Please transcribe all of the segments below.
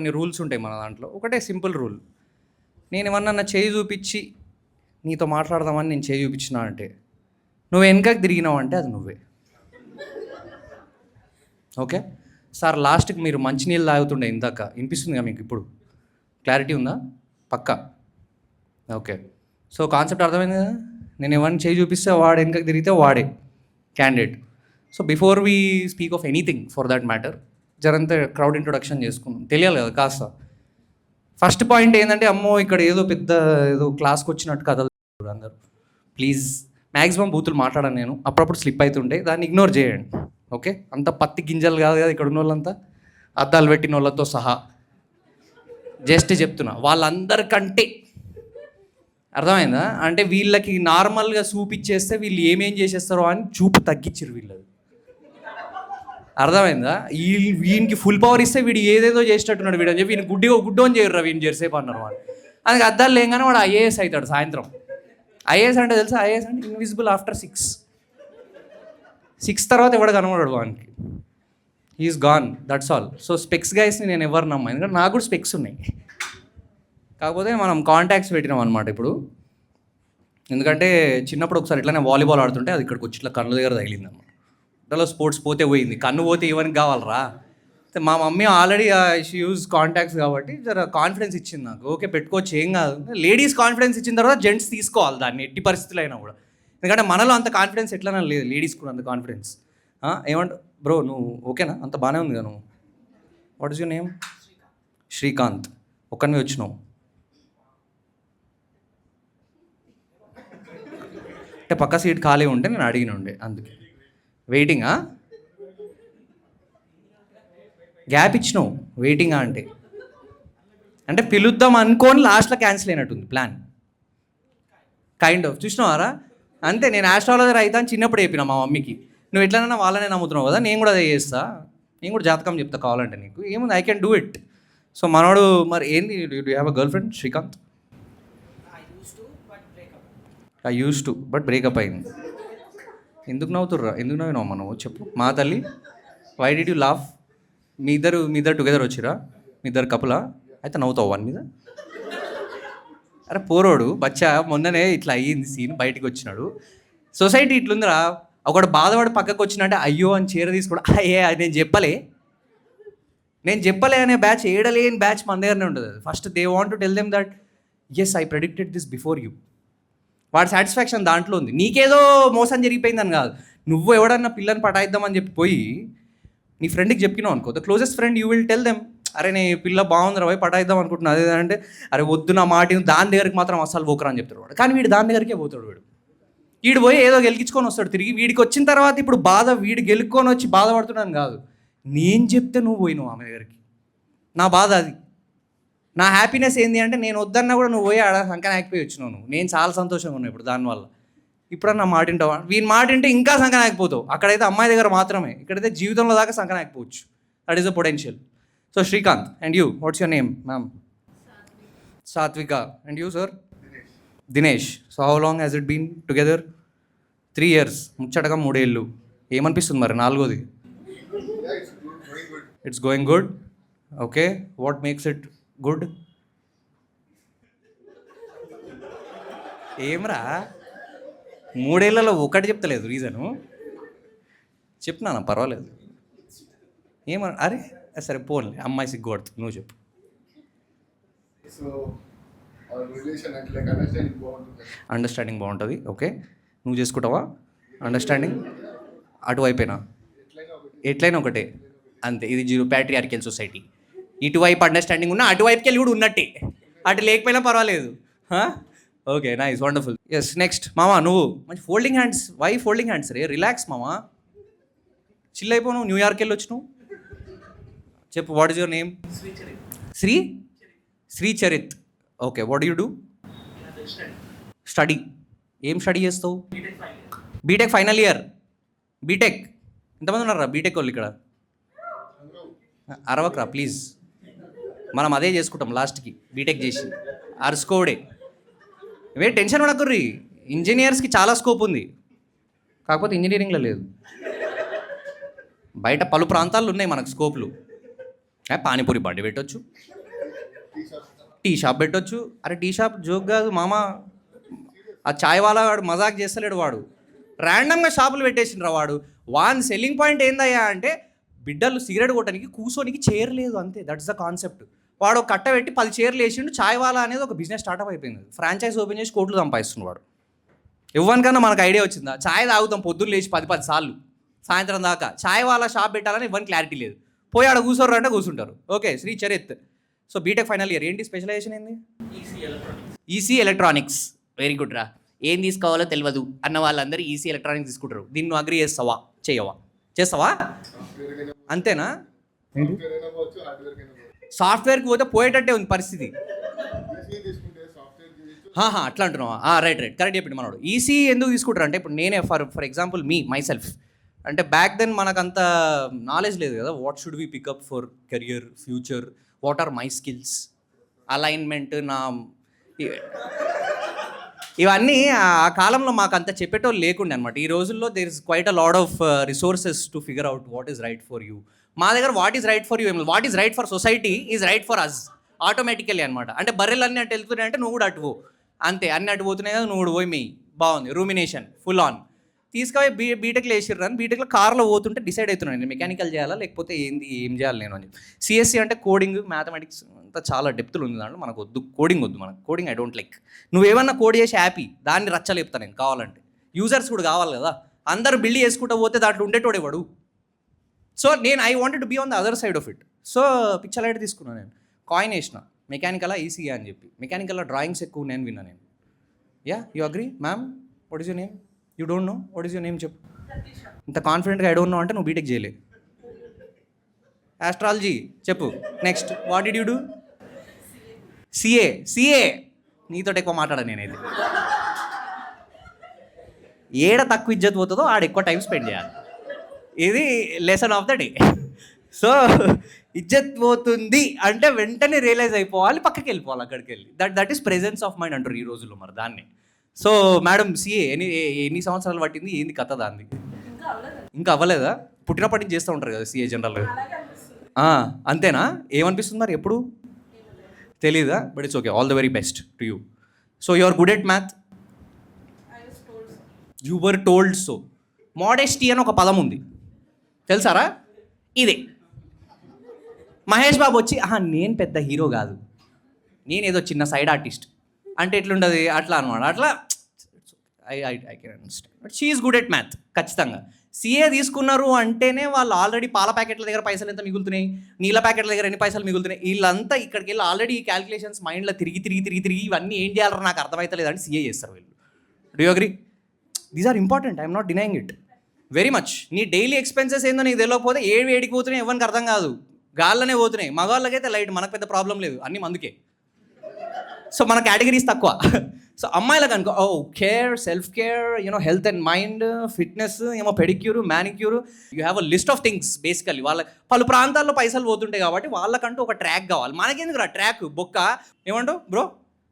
కొన్ని రూల్స్ ఉంటాయి మన దాంట్లో. ఒకటే సింపుల్ రూల్, నేను ఏమన్నా నా చేయి చూపించి నీతో మాట్లాడదామని నేను చేయి చూపించినా అంటే నువ్వు వెనకకి తిరిగినావు అంటే అది నువ్వే. ఓకే సార్, లాస్ట్కి మీరు మంచినీళ్ళు తాగుతుండే ఇందాక, వినిపిస్తుందిగా మీకు ఇప్పుడు? క్లారిటీ ఉందా? పక్కా? ఓకే. సో కాన్సెప్ట్ అర్థమైంది కదా. నేను ఎవరిని చేయి చూపిస్తే వాడు వెనకకి తిరిగితే వాడే candidate. So before we speak of anything for that matter, జరంతా క్రౌడ్ ఇంట్రొడక్షన్ చేసుకుందాం, తెలియాలి కదా కాస్త. ఫస్ట్ పాయింట్ ఏంటంటే, అమ్మో ఇక్కడ ఏదో క్లాస్కి వచ్చినట్టు కథలు అందరూ. ప్లీజ్ మ్యాక్సిమం బూతులు మాట్లాడాను నేను, అప్పుడప్పుడు స్లిప్ అవుతుంటాయి, దాన్ని ఇగ్నోర్ చేయండి. ఓకే, అంత పత్తి గింజలు కాదు కదా ఇక్కడ ఉన్న వాళ్ళంతా, అద్దాలు పెట్టిన వాళ్ళతో సహా. జస్ట్ చెప్తున్నా, వాళ్ళందరికంటే అర్థమైందా? అంటే వీళ్ళకి నార్మల్గా చూపిచ్చేస్తే వీళ్ళు ఏమేం చేసేస్తారో అని చూపు తగ్గించారు వీళ్ళది. అర్థమైందా? వీనికి ఫుల్ పవర్ ఇస్తే వీడు ఏదేదో చేసేటట్టున్నాడు వీడు అని చెప్పి వీని గుడ్డో అని చేయరు వీని చేసేపు అన్నారు వాడు. అందుకే అద్దాలు లేగానే వాడు ఐఏఎస్ అవుతాడు సాయంత్రం. ఐఏఎస్ అంటే తెలుసా? ఐఏఎస్ అంటే ఇన్విజిబుల్ ఆఫ్టర్ 6 తర్వాత ఎవడు కనబడాడు వానికి, he is gone, that's all. So specs గైస్ని నేను ఎవరు నమ్మా, ఎందుకంటే నాకు కూడా స్పెక్స్ ఉన్నాయి. కాకపోతే మనం కాంటాక్ట్స్ పెట్టినాం అనమాట ఇప్పుడు. ఎందుకంటే చిన్నప్పుడు ఒకసారి ఇట్లానే వాలీబాల్ ఆడుతుంటే అది ఇక్కడికి వచ్చి ఇట్లా కన్నుల దగ్గర తగిలింది అనమాట. ఇట్లా స్పోర్ట్స్ పోతే పోయింది, కన్ను పోతే ఇవన్నీ కావాలరా. మా mummy already she use contacts కాబట్టి జర కాన్ఫిడెన్స్ ఇచ్చింది నాకు. ఓకే పెట్టుకోవచ్చు, ఏం కాదు. లేడీస్ కాన్ఫిడెన్స్ ఇచ్చిన తర్వాత జెంట్స్ తీసుకోవాలి దాన్ని ఎట్టి పరిస్థితులు అయినా కూడా. ఎందుకంటే మనలో అంత కాన్ఫిడెన్స్ ఎట్లైనా లేదు, లేడీస్ కూడా అంత కాన్ఫిడెన్స్. ఏమంట బ్రో, నువ్వు ఓకేనా? అంత బాగానే ఉంది కదా. నువ్వు what is your name? Srikanth. ఒక్కనివి వచ్చినావు అంటే పక్క సీట్ ఖాళీ ఉంటే నేను అడిగిన ఉండే, అందుకే వెయిటింగా. గ్యాప్ ఇచ్చినావు వెయిటింగా అంటే పిలుద్దాం అనుకోని లాస్ట్లో క్యాన్సిల్ అయినట్టుంది ప్లాన్, కైండ్ ఆఫ్. చూసినావారా? అంతే. నేను ఆస్ట్రాలజర్ అవుతా అని చిన్నప్పుడు చెప్పిన మా మమ్మీకి, నువ్వు ఎట్లైనా వాళ్ళనే నమ్ముతున్నావు కదా, నేను కూడా అదే చేస్తా, నేను కూడా జాతకం చెప్తా కావాలంటే నీకు, ఏముంది, I can do it. So మనోడు మరి ఏంది, you have a girl friend Srikanth? I use to but breakup అయింది. ఎందుకు నవ్వినావు అమ్మ నువ్వు? చెప్పు మా తల్లి. Why did you laugh? మీ ఇద్దరు టుగెదర్ వచ్చిరా? మీ ఇద్దరు కపులా? అయితే నవ్వుతావు వన్ మీద. అరే పోరోడు బచ్చా, మొన్ననే ఇట్లా అయ్యింది సీన్, బయటికి వచ్చినాడు. సొసైటీ ఇట్లుందిరా, ఒకడు బాధపడి పక్కకు వచ్చినట్టే అయ్యో అని చీర తీసుకోవడం. అయ్యే అది నేను చెప్పలే అనే బ్యాచ్, ఏడలేని బ్యాచ్ మన దగ్గరనే ఉంటుంది. First they want to tell them that as I predicted this before you. వాడి సాటిస్ఫాక్షన్ దాంట్లో ఉంది. నీకేదో మోసం జరిగిపోయిందని కాదు, నువ్వు ఎవడన్నా పిల్లని పటాయిద్దామని చెప్పి పోయి నీ ఫ్రెండ్కి చెప్పినావు అనుకో, the closest friend you will tell them, అరే నీ పిల్ల బాగుందిరా పోయి పటాయిద్దాం అనుకుంటున్నా. అదేంటే అరే వద్దు నా మాట, దాని దగ్గరికి మాత్రం అస్సలు పోకరా అని చెప్తాడు వాడు. కానీ వీడు దాని దగ్గరికే పోతాడు. వీడు పోయి ఏదో గెలికించుకొని వస్తాడు తిరిగి. వీడికి వచ్చిన తర్వాత ఇప్పుడు వీడు గెలుక్కొని వచ్చి బాధపడుతున్నాను కాదు, నేను చెప్తే నువ్వు పోయినావు ఆమె దగ్గరికి. నా బాధ అది. నా హ్యాపీనెస్ ఏంటి అంటే, నేను వద్దన్నా కూడా నువ్వు పోయి ఆడ సంకన ఆగిపోయి వచ్చినావు నువ్వు. నేను చాలా సంతోషంగా ఉన్నాను ఇప్పుడు దానివల్ల. ఇప్పుడన్నా మాట వింటావా? వీని మాట వింటే ఇంకా సంకన ఆగిపోతావు. అక్కడైతే అమ్మాయి దగ్గర మాత్రమే, ఇక్కడైతే జీవితంలో దాకా సంకన ఆగిపోవచ్చు. That is the potential. So Srikanth, and you, what's your name ma'am? Sathvika. And you sir? Dinesh. So how long has it been together? 3 years. ముచ్చటగా 3 ఏళ్ళు. ఏమనిపిస్తుంది మరి 4వది? It's going good. Okay, what makes it good? ఏమ్రా 3 ఏళ్లలో ఒకటి చెప్తలేదు రీజను? చెప్పినా పర్వాలేదు. అరే సరే పోన్లే, అమ్మాయి సిగ్గుపడుతుంది, నువ్వు చెప్పు. అండర్స్టాండింగ్ బాగుంటుంది. ఓకే, నువ్వు చేసుకుంటావా అండర్స్టాండింగ్? అటువైపేనా? ఎట్లయినా ఒకటే అంతే. ఇది జీరో ప్యాట్రియార్కియల్ సొసైటీ. ఇటువైపు అండర్స్టాండింగ్ ఉన్నా అటువైపుకి వెళ్ళి కూడా ఉన్నట్టే, అటు లేకపోయినా పర్వాలేదు. Okay, nice, wonderful. Yes, next మామా. నువ్వు మంచి folding hands. Why folding hands రే? రిలాక్స్ మామా, చిల్ అయిపో. నువ్వు న్యూయార్క్ వెళ్ళి వచ్చినావు. చెప్పు, what is your name? Sricharith. Okay, what you do? Study. ఏం స్టడీ చేస్తావు? BTech final year. బీటెక్ ఎంతమంది ఉన్నారా బీటెక్ వాళ్ళు ఇక్కడ? అరవకరా ప్లీజ్, మనం అదే చేసుకుంటాం లాస్ట్కి. బీటెక్ చేసి అరుసుకోవడే. టెన్షన్ పడకుర్రీ, ఇంజనీర్స్కి చాలా స్కోప్ ఉంది, కాకపోతే ఇంజనీరింగ్లో లేదు. బయట పలు ప్రాంతాల్లో ఉన్నాయి మనకు స్కోప్లు. పానీపూరి బండి పెట్టవచ్చు, టీ షాప్ పెట్టొచ్చు. అరే టీ షాప్ జోక్ కాదు మామ, ఆ చాయ్ వాలా వాడు మజాక్ చేస్తలేడు, వాడు ర్యాండమ్గా షాపులు పెట్టేసిండ్రా వాడు. వాన్ సెల్లింగ్ పాయింట్ ఏందయ్యా అంటే బిడ్డలు సిగరెట్ కొట్టడానికి కూర్చోనికి చైర్ లేదు, అంతే. That's the concept. వాడు ఒక కట్ట పెట్టి 10 చైర్లు వేసిండు, చాయ్ వాలా అనేది ఒక బిజినెస్ స్టార్ట్అప్ అయిపోయింది. ఫ్రాంచైజ్ ఓపెన్ చేసి కోట్లు సంపాదిస్తున్నాడు. ఇవ్వనికన్నా మనకు ఐడియా వచ్చిందా? చాయ్ తాగుతాం పొద్దున్న లేచి 10 సార్లు సాయంత్రం దాకా, చాయ్ వాళ్ళ షాప్ పెట్టాలని ఇవ్వని క్లారిటీ లేదు. పోయి ఆడ కూర్చోరు అంటే కూర్చుంటారు. Okay, Shri Charith. So BTech final year, ఏంటి స్పెషలైజేషన్ ఏంది? EC electronics. వెరీ గుడ్ రా. ఏం తీసుకోవాలో తెలియదు అన్న వాళ్ళందరూ ఈసీ ఎలక్ట్రానిక్స్ తీసుకుంటారు. దీన్ని నువ్వు అగ్రీ చేస్తావా? చేస్తావా? అంతేనా? సాఫ్ట్వేర్కి పోతే పోయేటట్టే ఉంది పరిస్థితి. అట్లా అంటున్నావా? రైట్ కరెక్ట్ చెప్పింది మనోడు. ఈసీ ఎందుకు తీసుకుంటారు అంటే, ఇప్పుడు నేనే ఫర్ ఎగ్జాంపుల్ మై సెల్ఫ్ అంటే బ్యాక్ దెన్ మనకంత నాలెడ్జ్ లేదు కదా. What should we pick up for career, future, what are my skills, alignment, ఇవన్నీ ఆ కాలంలో మాకు అంత చెప్పేటోళ్ళు లేకుండే అనమాట. ఈ రోజుల్లో there is quite a lot of resources to figure out what is right for you. మా దగ్గర what is right for you, what is right for society is right for us automatically అనమాట. అంటే బర్రెలు అన్నీ అటు వెళ్తున్నాయి అంటే నువ్వు కూడా అటు పో, అంతే. అన్నీ అటు పోతున్నాయి కదా, నువ్వు కూడా పోయి మెయ్యి. బాగుంది, రూమినేషన్ ఫుల్ ఆన్. తీసుకపోయి బీటెక్లో వేసిర్రు అని బీటెక్లో కార్లో పోతుంటే డిసైడ్ అవుతున్నాను నేను మెకానికల్ చేయాలా లేకపోతే ఏం చేయాలి నేను అని. సిఎస్సి అంటే కోడింగ్, మ్యాథమెటిక్స్ అంతా చాలా డెప్త్లు ఉంది దాంట్లో. మనకు వద్దు కోడింగ్, మనకు కోడింగ్ ఐ డోంట్ లైక్. నువ్వేమన్నా కోడ్ చేసి హ్యాపీ, దాన్ని రచ్చలేపుతాను నేను కావాలంటే. యూజర్స్ కూడా కావాలి కదా, అందరు బిల్డ్ చేసుకుంటూ పోతే దాంట్లో ఉండేటోడే వాడు. So I wanted to be on the other side of it. So పిచ్చలైట్ తీసుకున్నాను నేను, కాయిన్ వేసిన మెకానికలా ఈసీగా అని చెప్పి. మెకానికల్లో డ్రాయింగ్స్ ఎక్కువ నేను విన్నా నేను. You agree ma'am? What is your name? You don't know? What is your name చెప్పు. ఇంత కాన్ఫిడెంట్గా ఐ డోంట్ నో అంటే నువ్వు బీటెక్ చేయలే. ఆస్ట్రాలజీ చెప్పు. Next what did you do? CA. నీతో ఎక్కువ మాట్లాడాను నేనైతే. ఏడ తక్కువ ఇజ్జత్ పోతుందో ఆడ ఎక్కువ టైం స్పెండ్ చేయాలి. ఇది lesson of the day. So ఇజ్జత్ పోతుంది అంటే వెంటనే రియలైజ్ అయిపోవాలి, పక్కకి వెళ్ళిపోవాలి అక్కడికి వెళ్ళి. That is presence of mind అంటారు ఈ రోజుల్లో మరి దాన్ని. సో మేడం సిఏ ఎన్ని సంవత్సరాలు పట్టింది, ఏంది కథ దాన్ని? ఇంకా అవ్వలేదా? పుట్టినప్పటి నుంచి చేస్తూ ఉంటారు కదా సిఏ జనరల్గా. అంతేనా? ఏమనిపిస్తుంది మరి? ఎప్పుడు తెలీదా? But it's okay, all the very best to you. So you are good at math? You were told so. Modesty అని ఒక పదం ఉంది తెలుసారా? ఇదే మహేష్ బాబు వచ్చి నేను పెద్ద హీరో కాదు, నేను ఏదో చిన్న సైడ్ ఆర్టిస్ట్ అంటే ఎట్లుంటుంది అట్లా అనమాట. అట్లా I can understand. But she is good at math ఖచ్చితంగా. సిఏ తీసుకున్నారు అంటేనే వాళ్ళు ఆల్రెడీ పాల ప్యాకెట్ల దగ్గర పైసలు ఎంత మిగులుతున్నాయి, నీళ్ళ ప్యాకెట్ల దగ్గర ఎన్ని పైసలు మిగులుతున్నాయి, వీళ్ళంతా ఇక్కడికి వెళ్ళి ఆల్రెడీ ఈ క్యాలిక్యులేషన్స్ మైండ్లో తిరిగి ఇవన్నీ ఏం చేయాలరా నాకు అర్థమవుతలేదు అని సిఏ చేస్తారు వీళ్ళు. Do you agree? These are important, I'm not denying it very much. నీ డైలీ ఎక్స్పెన్సెస్ ఏందో నీకు తెలియకపోతే ఏడికి పోతున్నాయి ఎవరికి అర్థం కాదు, గాల్లోనే పోతున్నాయి. మగవాళ్ళకైతే లైట్, మనకు పెద్ద ప్రాబ్లం లేదు, అన్నీ మందుకే. సో మన కేటగిరీస్ తక్కువ. సో అమ్మాయిలకు అనుకో care, self care, health and mind, fitness, pedicure, manicure, you have a list of things. Basically పలు ప్రాంతాల్లో పైసలు పోతుంటాయి కాబట్టి వాళ్ళకంటూ ఒక ట్రాక్ కావాలి. మనకెందుకు రా ట్రాక్ బొక్క? ఏమంటావు బ్రో?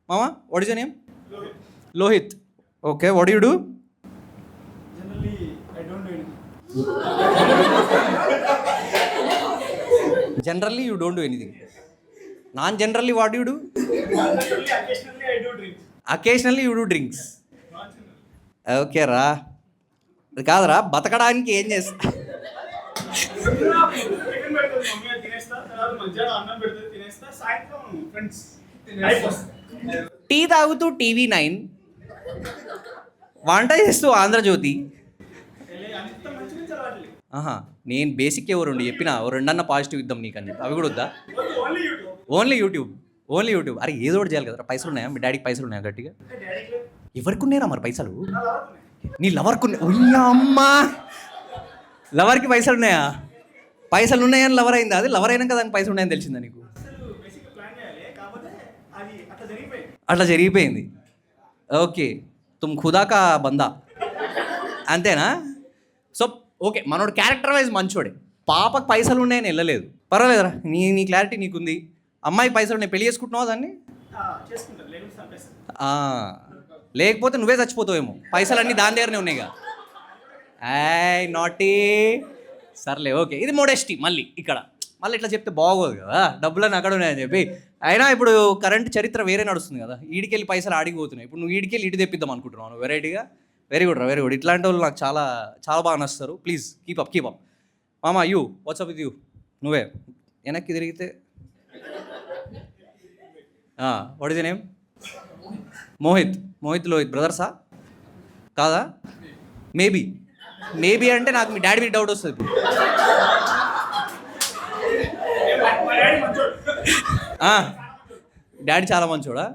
మామా what is your name? Lohith. Okay, what you do? Generally, you don't do anything. Non-generally, what do you do? Occasionally, you do drinks. Okay, రా. అది కాదురా, బతకడానికి ఏం చేస్తా? టీ తాగుతూ TV9, వంట చేస్తూ ఆంధ్రజ్యోతి. నేను బేసిక్ ఎవరు చెప్పిన రెండన్న పాజిటివ్ ఇద్దాం నీకు అని చెప్పి అవి కూడా వద్దా? Only YouTube. అరే ఏదో ఒకటి చేయాలి కదా. పైసలు ఉన్నాయా? మీ డాడీకి పైసలు ఉన్నాయా గట్టిగా? ఎవరికి ఉన్నాయరా మరి పైసలు? నీ లవర్కు ఉన్నాయా? అమ్మా, లవర్కి పైసలు ఉన్నాయా? పైసలు ఉన్నాయని లవర్ అయిందా? అది లవర్ అయినాక దానికి పైసలు ఉన్నాయని తెలిసిందా నీకు? అట్లా జరిగిపోయింది. ఓకే, తుమ్ ఖుదా కా బందా, అంతేనా? సో ఓకే, మనోడు క్యారెక్టర్ వైజ్ మంచోడే. పాపకు పైసలు ఉన్నాయని వెళ్ళలేదు, పర్వాలేదురా. నీ క్లారిటీ నీకుంది. అమ్మాయి పైసలు ఉన్నాయి, పెళ్లి చేసుకుంటున్నావా దాన్ని? లేకపోతే నువ్వే చచ్చిపోతావేమో. పైసలు అన్నీ దాని దగ్గరనే ఉన్నాయిగా. నాటీ. సర్లే, ఓకే. ఇది మోడెస్టీ. మళ్ళీ ఇక్కడ మళ్ళీ ఇట్లా చెప్తే బాగోదు కదా, డబ్బులని అక్కడ ఉన్నాయని చెప్పి. అయినా ఇప్పుడు కరెంట్ చరిత్ర వేరే నడుస్తుంది కదా, ఈడికెళ్ళి పైసలు ఆడిగిపోతున్నాయి. ఇప్పుడు నువ్వు ఈడికెళ్ళి ఇటు తెప్పిద్దాం అనుకుంటున్నావు వెరైటీగా. వెరీ గుడ్ రా, వెరీ గుడ్. ఇట్లాంటి వాళ్ళు నాకు చాలా చాలా బాగా నచ్చుతారు. Please keep up. మామా యూ వాట్సాప్ విత్ యూ. నువ్వే వెనక్కి తిరిగితే what is the name? Mohit Lohit బ్రదర్సా కాదా? మేబీ అంటే నాకు మీ డాడీ మీద డౌట్ వస్తుంది ఇప్పుడు. డాడీ చాలా మంచోడా?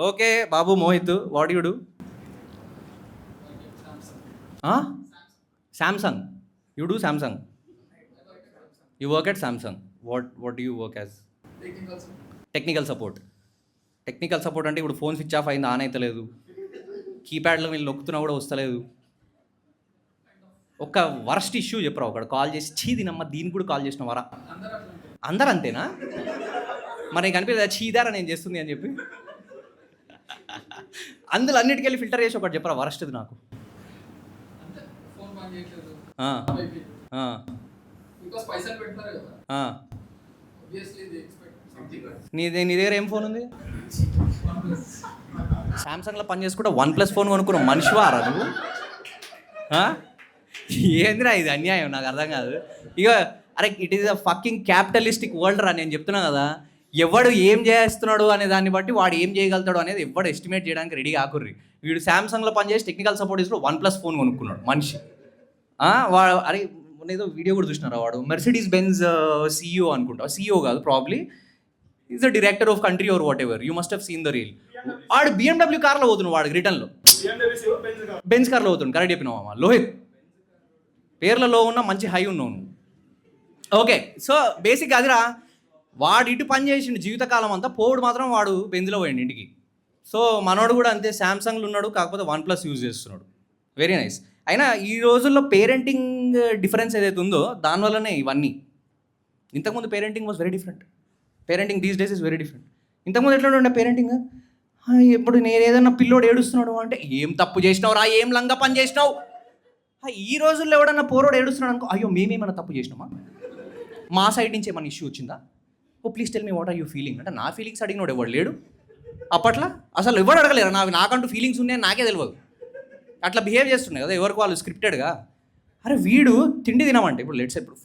ఓకే బాబు Mohit, what you do? Samsung. You do Samsung. You work at Samsung. What you work as? Technical support. Technical support అంటే ఇప్పుడు ఫోన్ స్విచ్ ఆఫ్ అయింది, ఆన్ అవుతలేదు, కీప్యాడ్లో నేను నొక్కుతున్నా కూడా వస్తలేదు. ఒక వర్స్ట్ ఇష్యూ చెప్పరా, ఒకడు కాల్ చేసి చీదినమ్మ దీనికి కూడా కాల్ చేసిన వారా? అందరు అంతేనా? మరి కనిపించదా చీదారా నేను చేస్తుంది అని చెప్పి? అందులో అన్నిటికెళ్ళి ఫిల్టర్ చేసి ఒకటి చెప్పరా వరస్ట్ది నాకు. నీ దగ్గర ఏం ఫోన్ ఉంది? సామ్సంగ్లో పని చేసుకుంటే OnePlus ఫోన్ కొనుక్కున్నావు మనిషివారా నువ్వు? ఏందిరా ఇది అన్యాయం, నాకు అర్థం కాదు. ఇక అరే it is a fucking capitalistic world రా. నేను చెప్తున్నా కదా, ఎవడు ఏం చేస్తున్నాడు అనే దాన్ని బట్టి వాడు ఏం చేయగలుగుతాడు అనేది ఎవడు ఎస్టిమేట్ చేయడానికి రెడీ కాకుర్రి. వీడు సామ్సంగ్లో పనిచేసి టెక్నికల్ సపోర్ట్ ఇస్తూ OnePlus ఫోన్ కొనుక్కున్నాడు మనిషి. వాడు అరే ఏదో వీడియో కూడా చూసినారా, వాడు మెర్సిడీస్ బెంజ్ CEO అనుకుంటా, CEO కాదు probably, is the director of country or whatever, you must have seen the reel. వాడు BMW కార్లో పోతున్నాడు, వాడికి రిటర్న్లో బెంజ్ కార్లో పోతున్నాడు. కరెక్ట్ చెప్పినావు అమ్మా లోహిత్, పేర్లలో ఉన్న మంచి హై ఉన్నావు నువ్వు. ఓకే సో బేసిక్ అదిరా, వాడు ఇటు పని చేసిండు జీవితకాలం అంతా, పోవుడు మాత్రం వాడు బెంజ్లో పోయిండు ఇంటికి. సో మనోడు కూడా అంతే, శాంసంగ్లో ఉన్నాడు, కాకపోతే OnePlus యూజ్ చేస్తున్నాడు. Very nice. అయినా ఈ రోజుల్లో పేరెంటింగ్ డిఫరెన్స్ ఏదైతే ఉందో దానివల్లనే ఇవన్నీ. ఇంతకుముందు parenting was very different. Parenting these days is very different. ఇంతకుముందు ఎట్లా ఉండే పేరెంటింగ్? ఇప్పుడు నేను ఏదన్నా పిల్లోడు ఏడుస్తున్నాడు అంటే ఏం తప్పు చేసినావు రా, ఏం లంగా పని చేసినావు. ఈ రోజుల్లో ఎవడన్నా పోరోడు ఏడుస్తున్నాడు అనుకో, అయ్యో మేమేమన్నా తప్పు చేసినామా, మా సైడ్ నుంచి ఏమైనా ఇష్యూ వచ్చిందా, oh please tell me what are you feeling అంటే నా ఫీలింగ్స్ అడిగినోడు ఎవడు లేడు అప్పట్లో. అసలు ఎవరు అడగలేరు, నాకంటూ ఫీలింగ్స్ ఉన్నాయని నాకే తెలియదు. అట్లా బిహేవ్ చేస్తున్నాయి కదా ఎవరికి వాళ్ళు స్క్రిప్టెడ్గా. అరే వీడు తిండి తినమంటే, ఇప్పుడు లెట్స్ ఇప్పుడు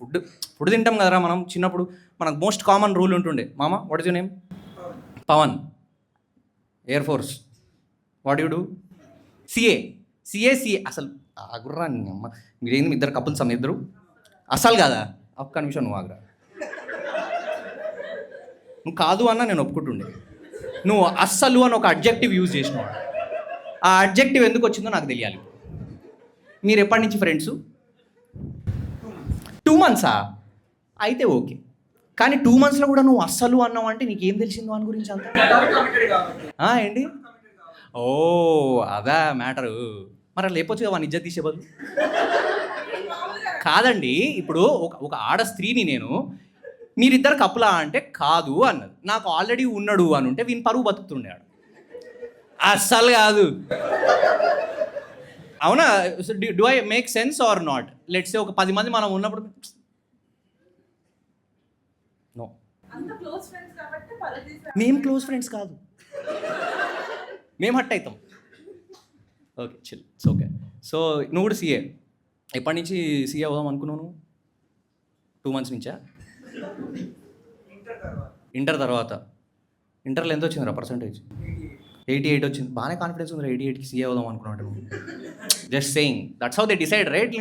ఫుడ్ తింటాం కదరా మనం చిన్నప్పుడు. మనకు మోస్ట్ కామన్ రూల్ ఉంటుండే, మామ what is your name? Pawan, air force. What you do? CA. అసలు ఆగుర్రా అమ్మ, మీరేంది మీ ఇద్దరు కపుల్స్ అమ్మ ఇద్దరు? అసలు కాదా? ఒక్క నిమిషం నువ్వు ఆగురా. నువ్వు కాదు అన్నా నేను ఒప్పుకుంటుండే, నువ్వు అస్సలు అని ఒక అడ్జెక్టివ్ యూజ్ చేసినావు. ఆ అడ్జెక్టివ్ ఎందుకు వచ్చిందో నాకు తెలియాలి. మీరు ఎప్పటి నుంచి ఫ్రెండ్స్? 2 months అయితే ఓకే, కానీ 2 monthsలో కూడా నువ్వు అస్సలు అన్నావు అంటే నీకేం తెలిసిందో అని గురించి అంత ఏంటి? ఓ అదా మ్యాటరు. మరి అలా లేకపోవచ్చు కదా వాని ఇజ్జత్ తీసే బదులు. కాదండి, ఇప్పుడు ఒక ఆడ స్త్రీని నేను మీరిద్దరు కప్పులా అంటే కాదు అన్నది, నాకు ఆల్రెడీ ఉన్నాడు అని ఉంటే వీని పరువు బతుకుతుండేవాడు. అస్సలు కాదు. అవునా? Do I make sense or not? Let's say ఒక 10 మంది మనం ఉన్నప్పుడు నో, మేము క్లోజ్ ఫ్రెండ్స్ కాదు, మేము హట్ అవుతాం. Okay chill, it's okay. So నువ్వు కూడా CA ఎప్పటి నుంచి CA అవుదాం అనుకున్నావు? 2 months నుంచా? ఇంటర్ తర్వాత. ఇంటర్లో ఎంత వచ్చిందిరా పర్సంటేజ్? 88 వచ్చింది. బాగానే కాన్ఫిడెన్స్ ఉంది, 88కి CA అవుదాం అనుకున్నాడు. Just saying, that's how they decide right.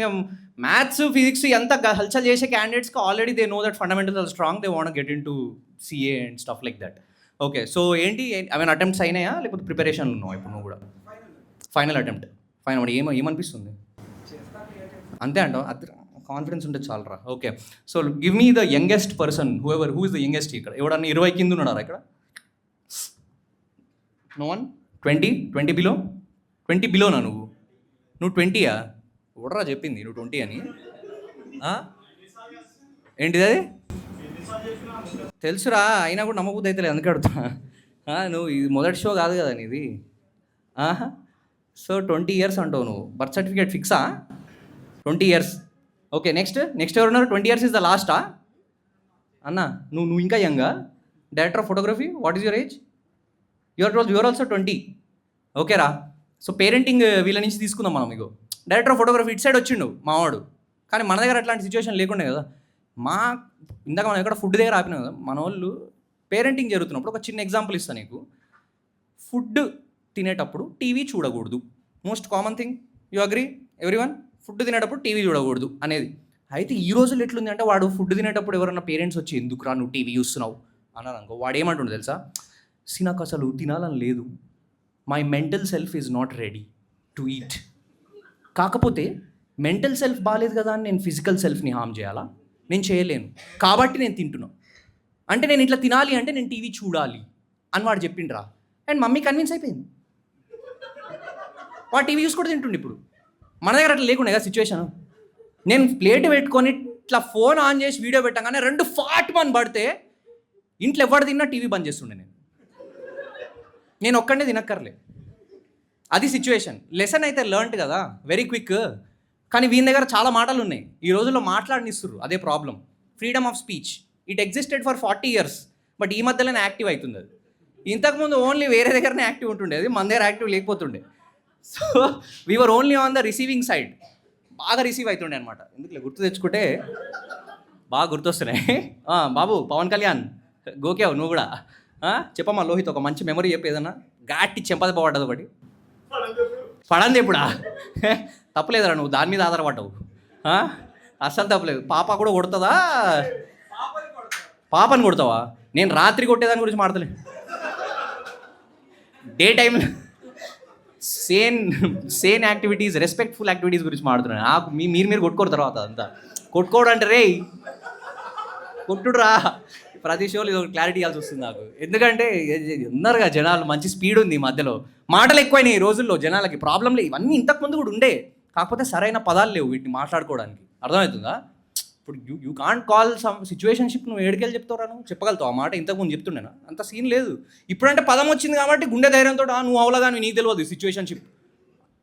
Maths physics ఎంత హల్చల్ చేసే క్యాండిడేట్స్కి already they know that fundamentals are strong, they want get in to CA and stuff like that. Okay so ఏంటి అటెంప్ట్స్ అయినాయా లేకపోతే ప్రిపరేషన్లు ఉన్నావు ఇప్పుడు నువ్వు కూడా? Final attempt. ఫైనల్ ఏమనిపిస్తుంది? అంతే అంటావు? అది కాన్ఫిడెన్స్ ఉంటే చాలరా. Okay so give me the youngest person, who is the youngest ఇక్కడ. ఎవడన్నా 20 కింద ఉన్నారా ఇక్కడ? No one? 20 బిలో? 20 బిలోనా నువ్వు? 20యా? ఎవడరా చెప్పింది నువ్వు 20 అని? ఏంటిది అది? తెలుసురా, అయినా కూడా నమ్మబుద్ధి అయితే లేదు, అందుకే అడుగుతా. నువ్వు ఇది మొదటి షో కాదు కదా నీది. సో 20 years అంటావు నువ్వు. బర్త్ సర్టిఫికేట్ ఫిక్సా? 20 years. ఓకే నెక్స్ట్ ఎవరున్నారు? 20 years ఇస్ ద లాస్టా? అన్న నువ్వు ఇంకా యంగా, director of photography, what is your age? Your also 20. ఓకేరా. సో పేరెంటింగ్ వీళ్ళ నుంచి తీసుకుందాం మనం. మీకు డైరెక్టర్ ఆఫ్ ఫోటోగ్రఫీ ఇటు సైడ్ వచ్చిండు మావాడు, కానీ మన దగ్గర అట్లాంటి సిచ్యువేషన్ లేకుండే కదా. ఇందాక మనం ఎక్కడ ఫుడ్ దగ్గర ఆపినాం కదా, మన వాళ్ళు పేరెంటింగ్ జరుగుతున్నప్పుడు ఒక చిన్న ఎగ్జాంపుల్ ఇస్తాను నీకు. ఫుడ్ తినేటప్పుడు టీవీ చూడకూడదు, most common thing. You agree everyone? Food తినేటప్పుడు టీవీ చూడకూడదు అనేది. అయితే ఈ రోజుల్లో ఎట్లుంది అంటే, వాడు ఫుడ్ తినేటప్పుడు ఎవరన్నా పేరెంట్స్ వచ్చి ఎందుకురా నువ్వు టీవీ చూస్తున్నావు అన్నారు అనుకో, వాడు ఏమంటుండే తెలుసా? నాకు అసలు తినాలని లేదు, my mental self is not ready to eat. కాకపోతే మెంటల్ సెల్ఫ్ బాగాలేదు కదా అని నేను ఫిజికల్ సెల్ఫ్ని హామ్ చేయాలా? నేను చేయలేను, కాబట్టి నేను తింటున్నాను. అంటే నేను ఇట్లా తినాలి అంటే నేను టీవీ చూడాలి అని వాడు చెప్పిండ్రా. అండ్ మమ్మీ కన్విన్స్ అయిపోయింది, వాడు టీవీ చూసి కూడా తింటుండే. ఇప్పుడు మన దగ్గర అట్లా లేకుండే కదా సిచ్యువేషన్. నేను ప్లేట్ పెట్టుకొని ఇట్లా ఫోన్ ఆన్ చేసి వీడియో పెట్టగానే 2 ఫాట్ మని పడితే ఇంట్లో ఎవరు తిన్నా టీవీ బంద్ చేస్తుండే. నేను ఒక్కడే తినక్కర్లే. అది సిచ్యువేషన్. లెసన్ అయితే లెర్న్డ్ కదా, వెరీ క్విక్. కానీ వీని దగ్గర చాలా మాటలు ఉన్నాయి, ఈ రోజుల్లో మాట్లాడనిస్తుర్రు. అదే problem. Freedom of speech it existed for 40 years, but ఈ మధ్యలోనే యాక్టివ్ అవుతుంది అది. ఇంతకుముందు ఓన్లీ వేరే దగ్గరనే యాక్టివ్ ఉంటుండేది, మన దగ్గర యాక్టివ్ లేకపోతుండే. So we are only on the receiving side. బాగా రిసీవ్ అవుతుండే అనమాట. ఎందుకు గుర్తు తెచ్చుకుంటే బాగా గుర్తొస్తున్నాయి. బాబు పవన్ కళ్యాణ్ గోకేవ్ నువ్వు కూడా చెప్పమ్మా. లోహిత్ ఒక మంచి మెమరీ చెప్పు, ఏదన్నా గాట్టి చెంపద పోవడ్డది ఒకటి. పడంది ఎప్పుడా? తప్పలేదురా, నువ్వు దాని మీద ఆధారపడ్డావు. అస్సలు తప్పలేదు. పాప కూడా కొడుతుందా? పాపని కొడతావా? నేను రాత్రి కొట్టేదాని గురించి మాడతలే, డే టైంలో సేన్ యాక్టివిటీస్, రెస్పెక్ట్ఫుల్ యాక్టివిటీస్ గురించి మాడుతున్నాను. నాకు మీరు కొట్టుకోరు తర్వాత అంతా. కొట్టుకోవడం అంటే రే కొట్టుడురా, ప్రతి షోలో ఇది ఒక క్లారిటీ ఇవ్వాల్సి వస్తుంది నాకు. ఎందుకంటే ఉన్నారుగా జనాలు, మంచి స్పీడ్ ఉంది, మధ్యలో మాటలు ఎక్కువైనాయి ఈ రోజుల్లో జనాలకి. ప్రాబ్లంలే ఇవన్నీ ఇంతకుముందు కూడా ఉండే, కాకపోతే సరైన పదాలు లేవు వీటిని మాట్లాడుకోవడానికి. అర్థమవుతుందా? ఇప్పుడు you can't call some situationship. నువ్వు ఏడుకెళ్ళి చెప్తావురా? నువ్వు చెప్పగలుగుతావు ఆ మాట? ఇంతకుముందు చెప్తుండేనా? అంత సీన్ లేదు. ఇప్పుడంటే పదం వచ్చింది కాబట్టి గుండె ధైర్యంతో నువ్వు అవలగాని నీకు తెలియదు సిచ్యువేషన్షిప్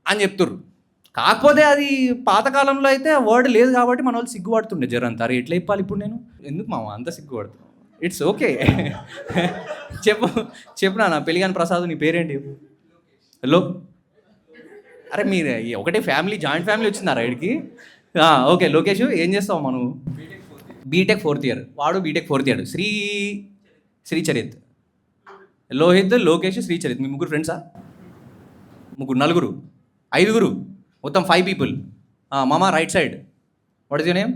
అని చెప్తుర్రు. కాకపోతే అది పాతకాలంలో అయితే వర్డ్ లేదు కాబట్టి మన వాళ్ళు సిగ్గుపడుతుండే జరంతా. అరే ఎట్లా చెప్పాలి ఇప్పుడు నేను? ఎందుకు మామ అంత సిగ్గుపడుతున్నావు? It's okay. చెప్పు నా పెళ్ళిగాని ప్రసాద్, నీ పేరేంటి? హలో. అరే మీరు ఒకటే ఫ్యామిలీ, జాయింట్ ఫ్యామిలీ వచ్చిందా రైడ్కి? ఓకే. లోకేష్ ఏం చేస్తావు మనం? BTech 4th year. వాడు BTech 4th year. Sricharith, Lohit, Lokesh, Sricharith. మీ ముగ్గురు ఫ్రెండ్సా? నలుగురు, 5, మొత్తం 5 people. మామ right side, what is your name?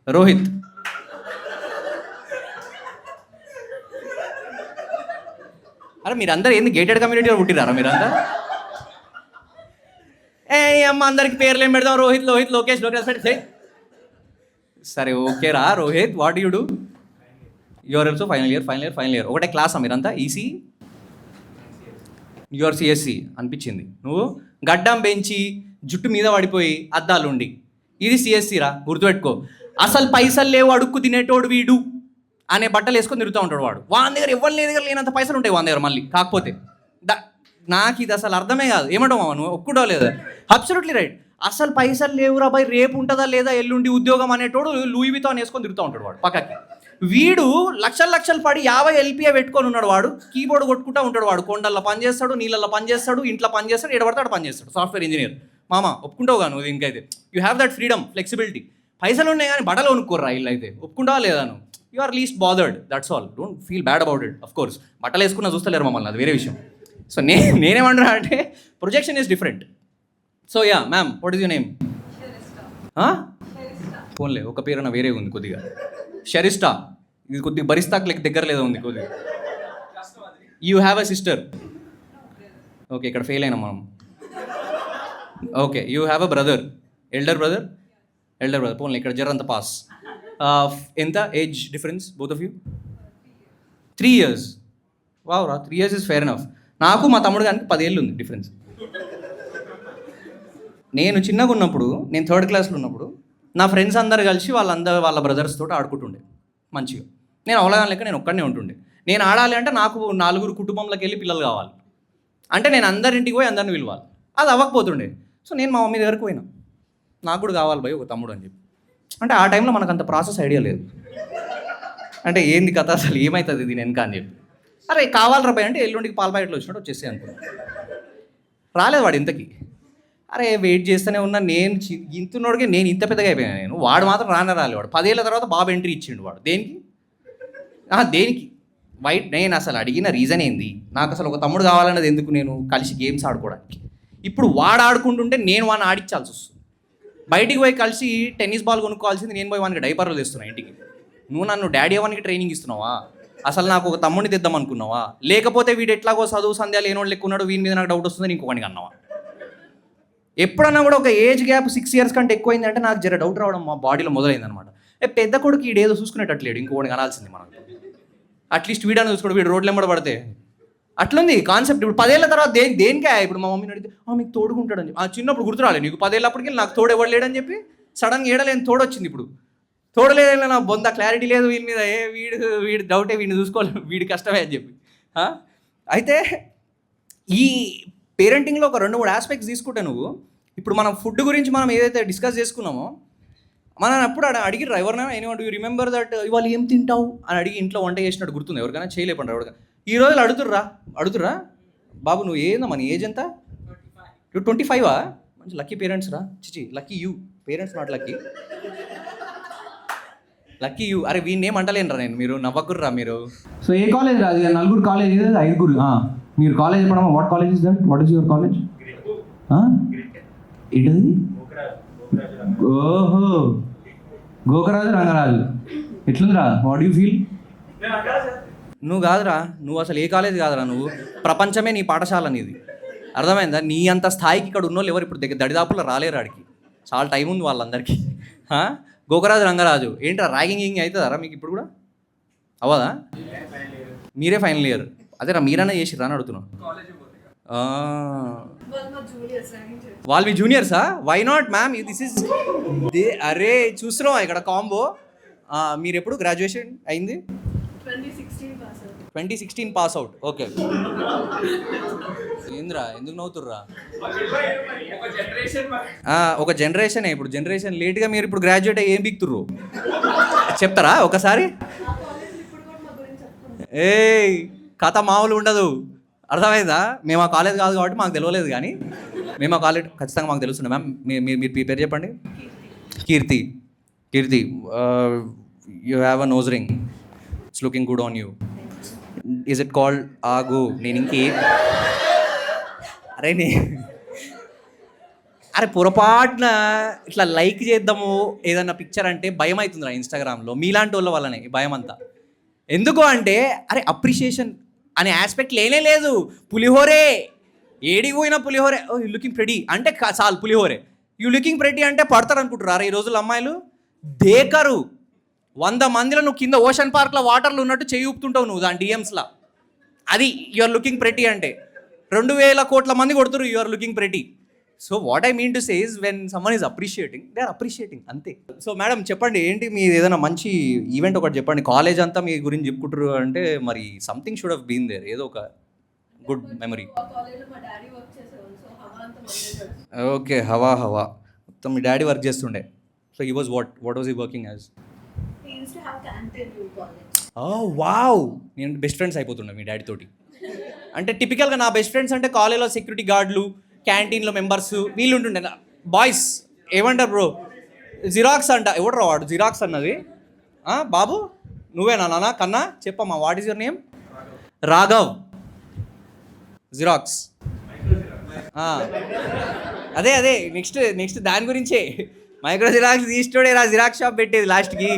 Rohit. అరే మీరందరూ ఏంది గేటెడ్ కమ్యూనిటీలో పుట్టిరారా మీరంతా? అమ్మ అందరికి పేర్లు ఏం పెడదాం? రోహిత్, లోహిత్, లోకేష్, పెడితే సరే ఓకే రా. Rohit, what you do? Your also final year. ఒకటే క్లాసా మీరంతా? ఈసీ, యువర్ సిఎస్సి అనిపించింది. నువ్వు గడ్డం పెంచి జుట్టు మీద పడిపోయి అద్దాలు ఉండి, ఇది సిఎస్సి రా, గుర్తుపెట్టుకో. అసలు పైసలు లేవు అడుక్కు తినేటోడు వీడు అనే బట్టలు వేసుకొని తిరుగుతూ ఉంటాడు వాడు. వాని దగ్గర ఎవరి దగ్గర లేనంత పైసలు ఉంటాయి వాని దగ్గర మళ్ళీ. కాకపోతే నాకు ఇది అసలు అర్థమే కాదు. ఏమంటావు మామ నువ్వు? ఒక్కడో లేదా? Absolutely right. అసలు పైసలు లేవురా బాయ్, రేపు ఉంటుందా లేదా ఎల్లుండి ఉద్యోగం అనేటోడు లూయి వితాన్ వేసుకొని తిరుగుతూ ఉంటాడు వాడు పక్కకి. వీడు లక్షలు పడి 50 LPA పెట్టుకొని ఉన్నాడు వాడు. కీబోర్డ్ కొట్టుకుంటూ ఉంటాడు వాడు. కొండల్లో పని చేస్తాడు, నీళ్ళల్లో పని చేస్తాడు, ఇంట్లో పని చేస్తాడు, ఎడబడతాడు పని చేస్తాడు. Software engineer. మామ ఒప్పుకుంటావు కానీ నువ్వు? ఇంకైతే you have that freedom, flexibility. పైసలు ఉన్నాయి కానీ బట్టలు కొనుక్కోర్రా ఇల్లు అయితే. ఒప్పుకుంటావా లేదా నువ్వు? You are least bothered, that's all. Don't feel bad about it. Of course బట్టలు వేసుకున్నా చూస్తలేరు మమ్మల్ని, అది వేరే విషయం. సో నేనేమంటున్నా అంటే projection is different. So yeah ma'am, what is your name? ఫోన్లే ఒక పేరున వేరే ఉంది కొద్దిగా. షరిస్టా. ఇది కొద్దిగా బరిస్తాకు లెక్క దగ్గర లేదా ఉంది కొద్దిగా. You have a sister. Okay, ఇక్కడ ఫెయిల్ అయినా మనం. Okay, you have a brother. Elder brother. పోన్లే ఇక్కడ జరంత పాస్. ఎంత age difference both of you? 3 years. Wow రా, 3 years ఇస్ ఫెయిర్ ఎనఫ్. నాకు మా తమ్ముడు కానీ 10 ఏళ్ళు ఉంది డిఫరెన్స్. నేను చిన్నగా ఉన్నప్పుడు, నేను 3rd classలో ఉన్నప్పుడు నా ఫ్రెండ్స్ అందరు కలిసి వాళ్ళ బ్రదర్స్ తోటి ఆడుకుంటుండే మంచిగా. నేను అవలగాని లెక్క నేను ఒక్కడనే ఉంటుండే. నేను ఆడాలి అంటే నాకు 4 కుటుంబంలోకి వెళ్ళి పిల్లలు కావాలి. అంటే నేను అందరింటికి పోయి అందరిని పిలవాలి. అది అవ్వకపోతుండే. సో నేను మా మమ్మీ దగ్గరికి పోయినా, నాకు కూడా కావాలి భయ్ ఒక తమ్ముడు అని చెప్పి. అంటే ఆ టైంలో మనకు అంత ప్రాసెస్ ఐడియా లేదు. అంటే ఏంది కథ అసలు ఏమవుతుంది దీని వెనక అని చెప్పి, అరే కావాలరా భయ్ అంటే ఎల్లుండికి పాల ప్యాకెట్లు వచ్చినట్టు వచ్చేసి అనుకున్నాను. రాలేదు వాడు ఇంతకి. అరే వెయిట్ చేస్తూనే ఉన్నా, నేను ఇంతున్నోడికి నేను ఇంత పెద్దగా అయిపోయాను నేను, వాడు మాత్రం రాలేవాడు. 10 ఏళ్ళ తర్వాత బాబు ఎంట్రీ ఇచ్చిండు వాడు. దేనికి దేనికి నేను అసలు అడిగిన రీజన్ ఏంది, నాకు అసలు ఒక తమ్ముడు కావాలన్నది ఎందుకు, నేను కలిసి గేమ్స్ ఆడుకోవడానికి. ఇప్పుడు వాడు ఆడుకుంటుంటే నేను వాడిని ఆడించాల్సి వస్తుంది. బయటికి పోయి కలిసి టెన్నిస్ బాల్ కొనుక్కోవాల్సింది నేను పోయి వానికి డైపర్లు తెస్తున్నా ఇంటికి. నువ్వు నన్ను డాడీ అవ్వడానికి ట్రైనింగ్ ఇస్తున్నావా? అసలు నాకు ఒక తమ్ముడిని తెద్దాం అనుకున్నావా? లేకపోతే వీడు ఎట్లాగో చదువు సంధ్యాలు లేనోళ్ళు లెక్కున్నాడు, వీని మీద నాకు డౌట్ వస్తుంది ఇంకొకనికి అన్నావా? ఎప్పుడన్నా కూడా ఒక ఏజ్ గ్యాప్ 6 years కంటే ఎక్కువైంది అంటే నాకు జర డౌట్ రావడం మా బాడీలో మొదలైంది అనమాట. పెద్ద కొడుకు ఈడేదో చూసుకునేటట్లేడు, ఇంకొకటి అనాల్సింది మనకు. అట్లీస్ట్ వీడని చూసుకోడు, వీడు రోడ్లు ఎంబడ పడితే. అట్లుంది కాన్సెప్ట్. ఇప్పుడు 10 ఏళ్ళ తర్వాత దేనికే ఇప్పుడు మా మమ్మీని అడిగితే మీకు తోడుకుంటాడని చెప్పి, చిన్నప్పుడు గుర్తురాలేదు నీకు 10 ఏళ్ళప్పటికి నాకు తోడు ఎవరు లేడని చెప్పి సడన్గా ఏడలేని తోడు వచ్చింది. ఇప్పుడు తోడలేదని నా బొంద క్లారిటీ లేదు వీడి మీద, వీడి డౌటే, వీడిని చూసుకోవాలి, వీడి కష్టమే అని చెప్పి. అయితే ఈ పేరెంటింగ్లో ఒక 2-3 ఆస్పెక్ట్స్ తీసుకుంటే నువ్వు ఇప్పుడు మనం ఫుడ్ గురించి మనం ఏదైతే డిస్కస్ చేసుకున్నామో, మనం అప్పుడు అడిగిర్రా ఎవరినైనా ఎనీవన్ యూ రిమెంబర్ దట్ ఇవాళ ఏం తింటావు అని అడిగి ఇంట్లో వంట చేసినట్టు గుర్తుంది ఎవరికైనా? చేయలేపండి ఎవరికైనా. ఈ రోజులు అడుగుతుర్రా బాబు నువ్వు ఏందా, నీ ఏజ్ ఎంత? 25 మంచి లక్కీ పేరెంట్స్ రా. చిచి lucky you, parents not lucky you. అరే వీడిని ఏం అంటలేనురా నేను, మీరు నవ్వకుర్రా మీరు. సో ఏ కాలేజ్ రా? 4 కాలేజ్, 5. మీరు కాలేజ్ చెప్పడమా? What college is that? What is your college? ఏంటది? ఓహో గోకరాజు రంగరాజు. ఎట్లుందిరా? What you feel? నువ్వు కాదురా, నువ్వు అసలు ఏ కాలేజ్ కాదురా, నువ్వు ప్రపంచమే నీ పాఠశాల నీది. అర్థమైందా? నీ అంత స్థాయికి ఇక్కడ ఉన్నోళ్ళు ఎవరు ఇప్పుడు దడిదాపుల్లో రాలేరు ఆడికి. చాలా టైం ఉంది వాళ్ళందరికీ. గోకరాజు రంగరాజు ఏంట్రా ర్యాగింగ్ అవుతుందారా మీకు ఇప్పుడు కూడా? అవ్వదా? మీరే ఫైనల్ ఇయర్. అదేరా మీరన్నా చేసిర్రా అని అడుగుతున్నాను. వాళ్ళు మీ జూనియర్సా? Why not ma'am, this is అరే చూస్తున్నావా ఇక్కడ కాంబో. మీరు ఎప్పుడు గ్రాడ్యుయేషన్ అయింది? 2016 పాస్ అవుట్. ఓకే. ఏంద్రా ఎందుకు నవ్వుతుర్రా? ఒక జనరేషనే. ఇప్పుడు జనరేషన్ లేట్గా మీరు ఇప్పుడు గ్రాడ్యుయేట్ అయ్యి ఏం బిక్తుర్రు చెప్తారా ఒకసారి? కథ మామూలు ఉండదు, అర్థమైందా? మేము ఆ కాలేజ్ కాదు కాబట్టి మాకు తెలియలేదు, కానీ మేము ఆ కాలేజ్ ఖచ్చితంగా మాకు తెలుస్తుండే. మ్యామ్ మీరు పేరు చెప్పండి. Keerthi. You have a nose ring, it's looking good on you. Is it called ఆగు? నేను ఇంకే అరే పొరపాటున ఇట్లా లైక్ చేద్దాము ఏదన్నా పిక్చర్ అంటే భయం అవుతుందిరా ఇన్స్టాగ్రామ్లో. మీలాంటి వాళ్ళ వల్లనే ఈ భయం అంతా. ఎందుకు అంటే అరే అప్రిషియేషన్ అనే ఆస్పెక్ట్ లేనే లేదు. పులిహోరే ఏడికి పోయినా పులిహోరే. ఓ యూ లుకింగ్ ప్రెటీ అంటే చాలు పులిహోరే. యూ లుకింగ్ ప్రెటీ అంటే పడతారు అనుకుంటారా ఈ రోజుల్లో అమ్మాయిలు? దేకరు. 100 మందిలో నువ్వు కింద ఓషన్ పార్క్లో వాటర్లో ఉన్నట్టు చేయి ఊపుతుంటావు నువ్వు దాని డిఎమ్స్లో. అది యూఆర్ లుకింగ్ ప్రెటీ అంటే. 2000 కోట్ల మంది కొడుతురు you are looking pretty. So what I mean to say is when someone is appreciating, they are appreciating, అంతే. సో మేడం చెప్పండి, ఏంటి మీ ఏదైనా మంచి ఈవెంట్ ఒకటి చెప్పండి. కాలేజ్ అంతా మీ గురించి చెప్పుకుంటారు అంటే మరి something should have been there, ఏదో ఒక గుడ్ మెమరీ. ఓకే, హవా మొత్తం మీ డాడీ వర్క్ చేస్తుండే. So he was what was he working as? Wow, నేను బెస్ట్ ఫ్రెండ్స్ అయిపోతుండే మీ డాడీ తోటి. అంటే టిపికల్గా నా బెస్ట్ ఫ్రెండ్స్ అంటే కాలేజ్లో సెక్యూరిటీ గార్డులు, క్యాంటీన్లో మెంబర్స్ వీళ్ళు ఉంటుండే. బాయ్స్ ఏమంటారు బ్రో? జిరాక్స్ అంట. ఎవడు రా వాడు జిరాక్స్ అన్నది? బాబు నువ్వేనా నాన్న? కన్నా చెప్పమ్మా, what is your name? Raghav. Xerox. అదే నెక్స్ట్ దాని గురించే. మైక్రో జిరాక్స్ తీసుకోడే రా, జిరాక్స్ షాప్ పెట్టేది లాస్ట్కి.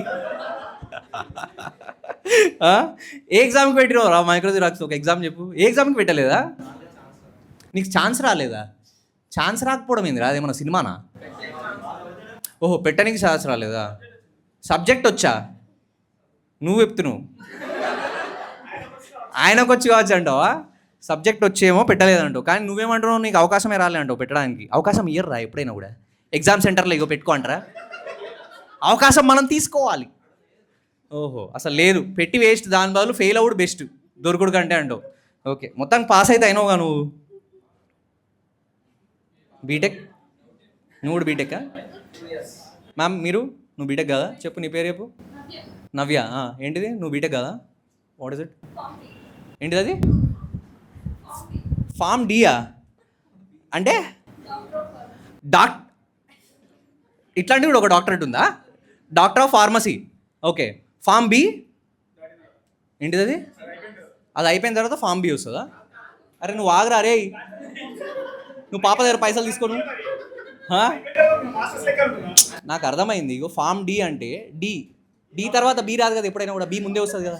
ఏ ఎగ్జామ్కి పెట్టినావు రా మైక్రో జిరాక్స్? ఒక ఎగ్జామ్ చెప్పు. ఏ ఎగ్జామ్కి పెట్టలేదా? నీకు ఛాన్స్ రాలేదా? ఛాన్స్ రాకపోవడం ఏంది రా? అదేమన్నా సినిమానా? ఓహో, పెట్టడానికి ఛాన్స్ రాలేదా? సబ్జెక్ట్ వచ్చా? నువ్వు చెప్తున్నావు, ఆయనకు వచ్చి కావచ్చు అంటావా? సబ్జెక్ట్ వచ్చేమో పెట్టలేదంటావు, కానీ నువ్వేమంటున్నావు నీకు అవకాశమే రాలే అంటావు పెట్టడానికి. అవకాశం ఇయ్యరు రా ఎప్పుడైనా కూడా. ఎగ్జామ్ సెంటర్లో ఇగో పెట్టుకో అంటారా? అవకాశం మనం తీసుకోవాలి. ఓహో, అసలు లేదు, పెట్టి వేస్ట్. దాని బదులు ఫెయిల్ అవ్వడు బెస్ట్ దొరుకుడు కంటే అంటావు. ఓకే, మొత్తం పాస్ అయితే అయినావుగా నువ్వు. బీటెక్, నువ్వు కూడా బీటెక్కా? మ్యామ్ నువ్వు బీటెక్ కదా? చెప్పు నీ పేరు చెప్పు. నవ్య, ఏంటిది నువ్వు బీటెక్ కదా? What is it? ఏంటిది అది? ఫామ్ డియా అంటే ఇట్లాంటివి కూడా ఒక డాక్టరేట్ ఉందా? Doctor of pharmacy. Okay. Pharm B ఏంటిది అది? అది అయిపోయిన తర్వాత ఫామ్ బి వస్తుందా? అరే నువ్వు ఆగరా, అరే నువ్వు పాప దగ్గర పైసలు తీసుకోను. నాకు అర్థమైంది. ఇగో ఫామ్ డి అంటే డి తర్వాత బి రాదు కదా, ఎప్పుడైనా కూడా బి ముందే వస్తుంది కదా.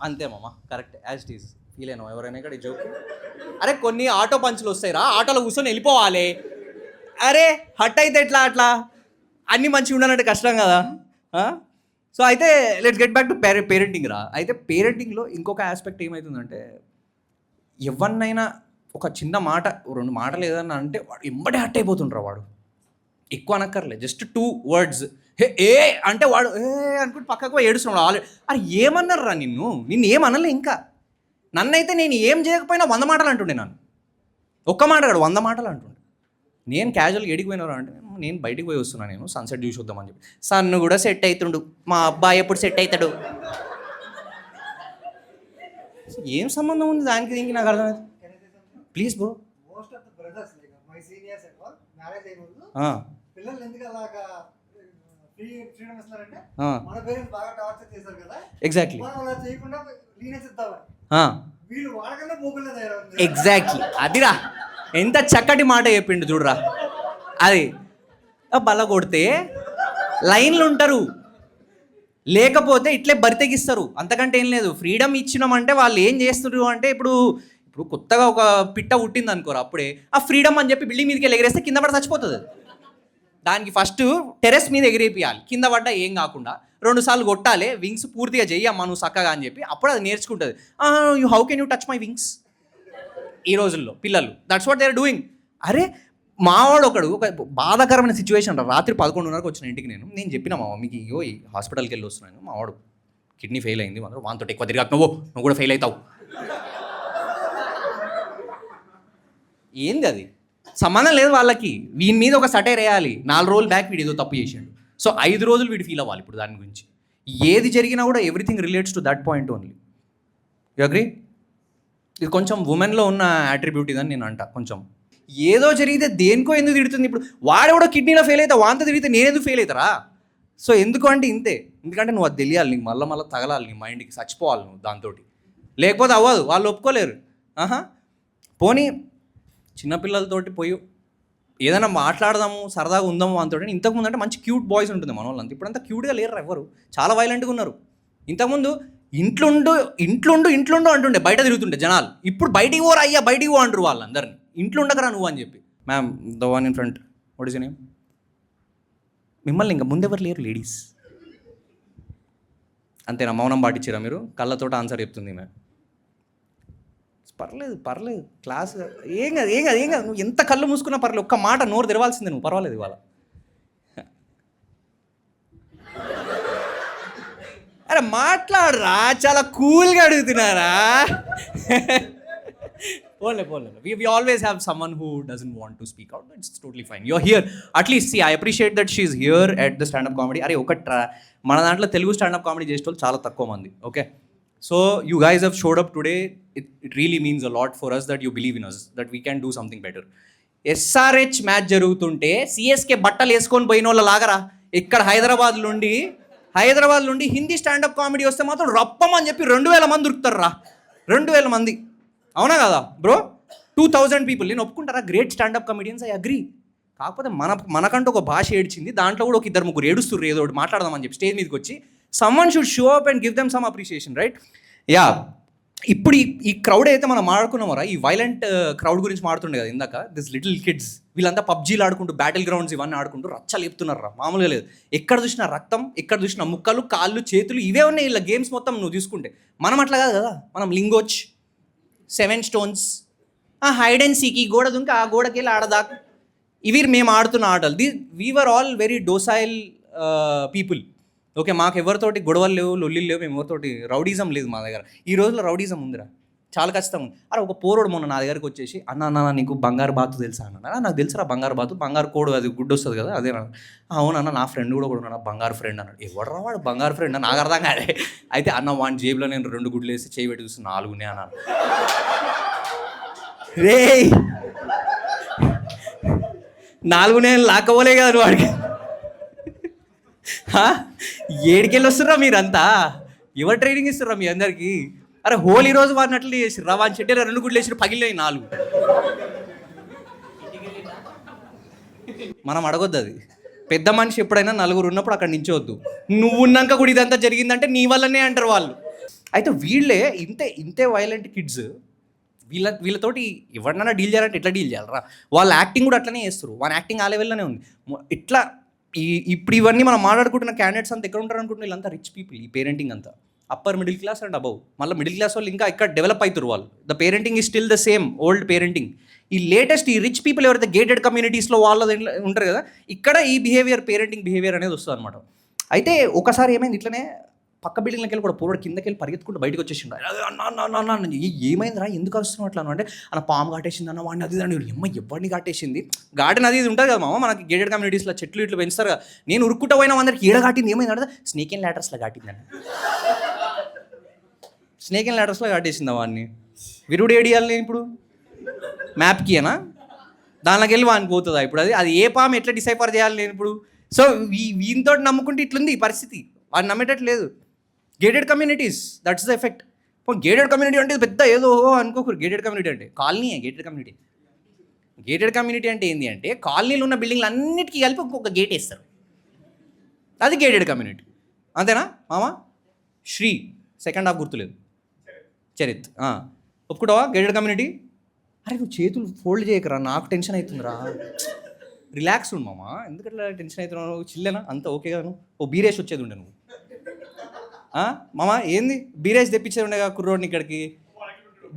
అంతే మామ, correct, as it is. Feel అయినా ఎవరైనా ఇక్కడ జోక్. అరే కొన్ని ఆటో పంచులు వస్తాయిరా, ఆటోలో కూర్చొని వెళ్ళిపోవాలి. అరే హట్ అయితే ఎట్లా? అట్లా అన్నీ మంచిగా ఉండాలంటే కష్టం కదా. సో అయితే let's get back to parenting రా. అయితే పేరెంటింగ్లో ఇంకొక ఆస్పెక్ట్ ఏమవుతుందంటే, ఎవరినైనా ఒక చిన్న మాట, 2 మాటలు ఏదన్నా అంటే వాడు ఎంబడే హట్ అయిపోతుండ్రా. వాడు ఎక్కువ అనక్కర్లే, జస్ట్ 2 words. ఏ అంటే వాడు అనుకుంటే పక్కకు పోయి ఏడుస్తున్నాడు ఆల్రెడీ. అరే ఏమన్నారా నిన్ను ఏమనలే. ఇంకా నన్నైతే నేను ఏం చేయకపోయినా 100 మాటలు అంటుండే. నన్ను ఒక్క మాట కాదు 100 మాటలు అంటుండే. నేను క్యాజువల్గా ఎడికి పోయినారా అంటే, నేను బయటికి పోయి వస్తున్నాను, నేను సన్సెట్ చూసి వద్దామని చెప్పి. సన్ను కూడా సెట్ అవుతుండు, మా అబ్బాయి ఎప్పుడు సెట్ అవుతాడు? ఏం సంబంధం ఉంది దానికి దీనికి? నాకు అర్థమైంది. Please bro. ఎగ్జాక్ట్లీ ఎగ్జాక్ట్లీ అదిరా, ఎంత చక్కటి మాట చెప్పిండు చూడరా. అది బల్ల కొడితే లైన్లు ఉంటారు, లేకపోతే ఇట్లే బరితెగిస్తారు. అంతకంటే ఏం లేదు. ఫ్రీడమ్ ఇచ్చినామంటే వాళ్ళు ఏం చేస్తున్నారు అంటే, ఇప్పుడు కొత్తగా ఒక పిట్ట పుట్టింది అనుకోరు, అప్పుడే ఆ ఫ్రీడమ్ అని చెప్పి బిల్డింగ్ మీదకి ఎగిరేస్తే కింద పడి చచ్చిపోతుంది. దానికి ఫస్ట్ టెరెస్ మీద ఎగిరేపియాలి, కింద పడ్డ ఏం కాకుండా 2 సార్లు కొట్టాలి, వింగ్స్ పూర్తిగా చెయ్యమ్మా నువ్వు చక్కగా అని చెప్పి, అప్పుడు అది నేర్చుకుంటుంది. How can you touch my wings? ఈ రోజుల్లో పిల్లలు that's what they are doing. అరే మావాడు ఒక బాధాకరమైన సిచ్యువేషన్. రాత్రి 11:30కి వచ్చిన ఇంటికి. నేను చెప్పిన మా మమ్మీకి, ఇగో ఈ హాస్పిటల్కి వెళ్ళి వస్తున్నాను, మావాడు కిడ్నీ ఫెయిల్ అయింది, వాంతో ఎక్కువ తిరిగాక నువ్వు కూడా ఫెయిల్ అవుతావు. ఏంది అది? సంబంధం లేదు వాళ్ళకి. వీని మీద ఒక సటైర్ వేయాలి. 4 రోజులు బ్యాక్ వీడు ఏదో తప్పు చేసాడు, సో 5 రోజులు వీడు ఫీల్ అవ్వాలి ఇప్పుడు దాని గురించి. ఏది జరిగినా కూడా everything relates to that point only. You agree? ఇది కొంచెం ఉమెన్లో ఉన్న యాట్రిబ్యూట్ ఇదని నేను అంట. కొంచెం ఏదో జరిగితే దేనికో ఎందుకు తిడుతుంది. ఇప్పుడు వాడు కూడా కిడ్నీలో ఫెయిల్ అవుతా, వాంతో తిరిగితే నేనెందుకు ఫెయిల్ అవుతారా? సో ఎందుకు అంటే ఇంతే. ఎందుకంటే నువ్వు అది తెలియాలి, నీకు మళ్ళీ తగలాలి, నీ మైండ్కి చచ్చిపోవాలి నువ్వు దాంతో, లేకపోతే అవ్వదు. వాళ్ళు ఒప్పుకోలేరు. పోనీ చిన్నపిల్లలతోటి పోయి ఏదైనా మాట్లాడదాము, సరదాగా ఉందాము అంతోటి. ఇంతకుముందు అంటే మంచి క్యూట్ బాయ్స్ ఉంటుంది మన వాళ్ళంతా. ఇప్పుడు అంతా క్యూట్గా లేరు ఎవరు, చాలా వైలెంట్గా ఉన్నారు. ఇంతకుముందు ఇంట్లుండు అంటుండే, బయట తిరుగుతుండే జనాలు. ఇప్పుడు బయటికి పోరా అయ్యా, బయటికి పో అంటారు వాళ్ళందరినీ. ఇంట్లో ఉండకరా నువ్వు అని చెప్పి. Ma'am the one in front, what is your name? మిమ్మల్ని ఇంకా ముందెవరు లేరు లేడీస్. అంతేనా? మౌనం పాటించారా మీరు? కళ్ళతోట ఆన్సర్ చెప్తుంది మ్యామ్. పర్లేదు క్లాస్ ఏం కాదు. నువ్వు ఎంత కళ్ళు మూసుకున్నా పర్లేదు, ఒక్క మాట నోరు తెరవాల్సిందే నువ్వు. పర్వాలేదు ఇవాళ. అరే మాట్లాడరా, చాలా కూల్గా అడుగుతున్నారా? పోలే. We always have someone who doesn't want to speak out. It's totally fine. You're here. At least, see, I appreciate that she's here at the stand-up comedy. అరే మన దాంట్లో తెలుగు స్టాండప్ కామెడీ చేసే వాళ్ళు చాలా తక్కువ మంది. Okay, so you guys have showed up today. It really means a lot for us that you believe in us, that we can do something better. SRH match జరుగుతుంటే CSK బట్టలు వేసుకొని పోయిన వాళ్ళ లాగరా. ఇక్కడ హైదరాబాద్ నుండి హిందీ స్టాండప్ కామెడీ వస్తే మాత్రం రప్పమని చెప్పి 2,000 మంది దొరుకుతారు రా. 2,000 మంది, అవునా కదా బ్రో? 2,000 పీపుల్. నేను ఒప్పుకుంటారా, great stand up comedians, I agree. కాకపోతే మనకంటూ ఒక భాష ఏడ్చింది, దాంట్లో కూడా ఒక 2-3 ఏడుస్తుర్రు ఏదో ఒకటి మాట్లాడదామని చెప్పి స్టేజ్ మీదకి వచ్చి. Someone should show up and give them some appreciation, right? Yeah, ఇప్పుడు ఈ క్రౌడ్ అయితే మనం మాట్లాడుకున్నామరా, ఈ వైలెంట్ క్రౌడ్ గురించి మాడుతుండే కదా ఇందాక. దిస్ లిటిల్ కిడ్స్, వీళ్ళంతా పబ్జీలు ఆడుకుంటూ, బ్యాటిల్ గ్రౌండ్స్ ఇవన్నీ ఆడుకుంటూ రచ్చలు చెప్తున్నారా, మామూలుగా లేదు. ఎక్కడ చూసినా రక్తం, ఎక్కడ చూసినా ముక్కలు, కాళ్ళు, చేతులు, ఇవే ఉన్నాయి ఇలా గేమ్స్ మొత్తం. నువ్వు చూసుకుంటే మనం అట్లా కాదు కదా. మనం లింగోచ్, 7 stones, హైడ్ అండ్ సీక్, ఈ గోడ దుంకి ఆ గోడకి వెళ్ళి ఆడదాకా, ఇవి మేము ఆడుతున్న ఆటలు. We are all very docile people. Okay, మాకు ఎవరితోటి గొడవలు లేవు, లొల్లిలు లేవు, మేము ఎవరితోటి రౌడీజం లేదు మా దగ్గర. ఈ రోజుల్లో రౌడీజం ఉందిరా. చాలా ఖచ్చితంగా ఉంది. అరే ఒక పోరోడు మొన్న నా దగ్గరికి వచ్చేసి అన్న నీకు బంగారు బాతు తెలుసా అన్న. నాకు తెలుసురా బంగారు బాతు, బంగారు కోడు అది గుడ్డు వస్తుంది కదా అదేనా. అవునన్న నా ఫ్రెండ్ కూడా ఉన్నాడు బంగారు ఫ్రెండ్ అన్నాడు. ఎవడరా వాడు బంగారు ఫ్రెండ్ అని నాకు అర్థం కాదే. అయితే అన్న వాడి జేబులో నేను 2 గుడ్లు వేసి చేయి పెట్టి చూసి 4 ఉన్నాయి అన్నాను. రే 4 నేను లాక్కపోలే కదా వాడికి. ఏడికెళ్ళి వస్తుర్రా మీరంతా? ఎవరు ట్రైనింగ్ ఇస్తుర్రా మీ అందరికీ? అరే హోలీ రోజు వాడిని అట్లా చేసిర్రా, వాడిని చెట్టేలా 2 గుడ్లు వేసి పగిలినాయి 4. మనం అడగొద్దు అది. పెద్ద మనిషి ఎప్పుడైనా 4 ఉన్నప్పుడు అక్కడ నించోవద్దు. నువ్వు ఉన్నాక కూడా ఇదంతా జరిగిందంటే నీ వల్లనే అంటారు వాళ్ళు. అయితే వీళ్ళే ఇంతే వైలెంట్ కిడ్స్. వీళ్ళతోటి ఎవరినైనా డీల్ చేయాలంటే ఎట్లా డీల్ చేయాలరా? వాళ్ళ యాక్టింగ్ కూడా అట్లనే చేస్తారు. వాళ్ళ యాక్టింగ్ ఆ లెవెల్లోనే ఉంది. ఇట్లా ఇప్పుడు ఇవన్నీ మనం మాట్లాడుకుంటున్న క్యాండిడేట్స్ అంతా ఎక్కడ ఉంటారు అనుకుంటున్నారు? వీళ్ళంతా రిచ్ పీపుల్. ఈ పేరెంటింగ్ అంతా upper middle class and above. మళ్ళీ మిడిల్ క్లాస్ వాళ్ళు ఇంకా ఇక్కడ డెవలప్ అవుతారు వాళ్ళు. The parenting is still the same old parenting. ఈ లేటెస్ట్ ఈ రిచ్ పీపుల్ ఎవరైతే గేటెడ్ కమ్యూనిటీస్లో వాళ్ళది ఉంటారు కదా, ఇక్కడ ఈ పేరెంటింగ్ బిహేవియర్ అనేది వస్తుంది అనమాట. అయితే ఒకసారి ఏమైంది, ఇట్లనే పక్క బిల్డింగ్లోకి వెళ్ళి కూడా పోరాడు కిందకి వెళ్ళి పరిగెత్తుకుంటూ బయటకు వచ్చేసిండు. అన్న ఏమైందిరా, ఎందుకు వస్తున్నావు అట్లా అంటే అన్న పాము కాటేసింది అన్న వాడిని, అది దాన్ని ఎవరిని కాటేసింది. గార్డెన్ అది ఉంటుంది కదా మామ, మనకి గేటెడ్ కమ్యూనిటీస్లో చెట్లు ఇట్లు పెంచుతారు కదా. నేను ఉరుక్కుంటూ పోయినా అందరికి ఏడ కాటింది, ఏమైంది అంటే స్నేక్ అండ్ ల్యాడర్స్లో కాటిందని. స్నేక్ అండ్ ల్యాడర్స్లో కాటేసిందా వాడిని? విరుడు ఏడియాలి ఇప్పుడు మ్యాప్కి అనా, దానిలోకి వెళ్ళి వాడిని పోతుందా ఇప్పుడు? అది ఏ పాము ఎట్లా డిసైఫర్ చేయాలి నేను ఇప్పుడు? సో వీనితో నమ్ముకుంటే ఇట్లుంది ఈ పరిస్థితి. వాడిని నమ్మేటట్లేదు. Gated communities, that's the effect. Gated community అంటే పెద్ద ఏదో అనుకోకూరు. గేటెడ్ కమ్యూనిటీ అంటే కాలనీ. గేటెడ్ కమ్యూనిటీ అంటే ఏంటి అంటే కాలనీలో ఉన్న బిల్డింగ్లు అన్నిటికీ కలిపి ఒక్కొక్క గేట్ వేస్తారు. అది గేటెడ్ కమ్యూనిటీ. అంతేనా మామ? శ్రీ సెకండ్ హాఫ్ గుర్తులేదు, చరిత్ ఒప్పుకుంటావా గేటెడ్ కమ్యూనిటీ? అరే నువ్వు చేతులు ఫోల్డ్ చేయకరా, నాకు టెన్షన్ అవుతుందిరా. రిలాక్స్ ఉండు మామ, ఎందుకంటే టెన్షన్ అవుతున్నావు? చిల్లేనా అంత ఓకే కదా? ఓ బీరేసి వచ్చేది ఉండే నువ్వు మామ. ఏంది బీరేసి తెప్పించేది ఉండే కదా కుర్రోడిని ఇక్కడికి.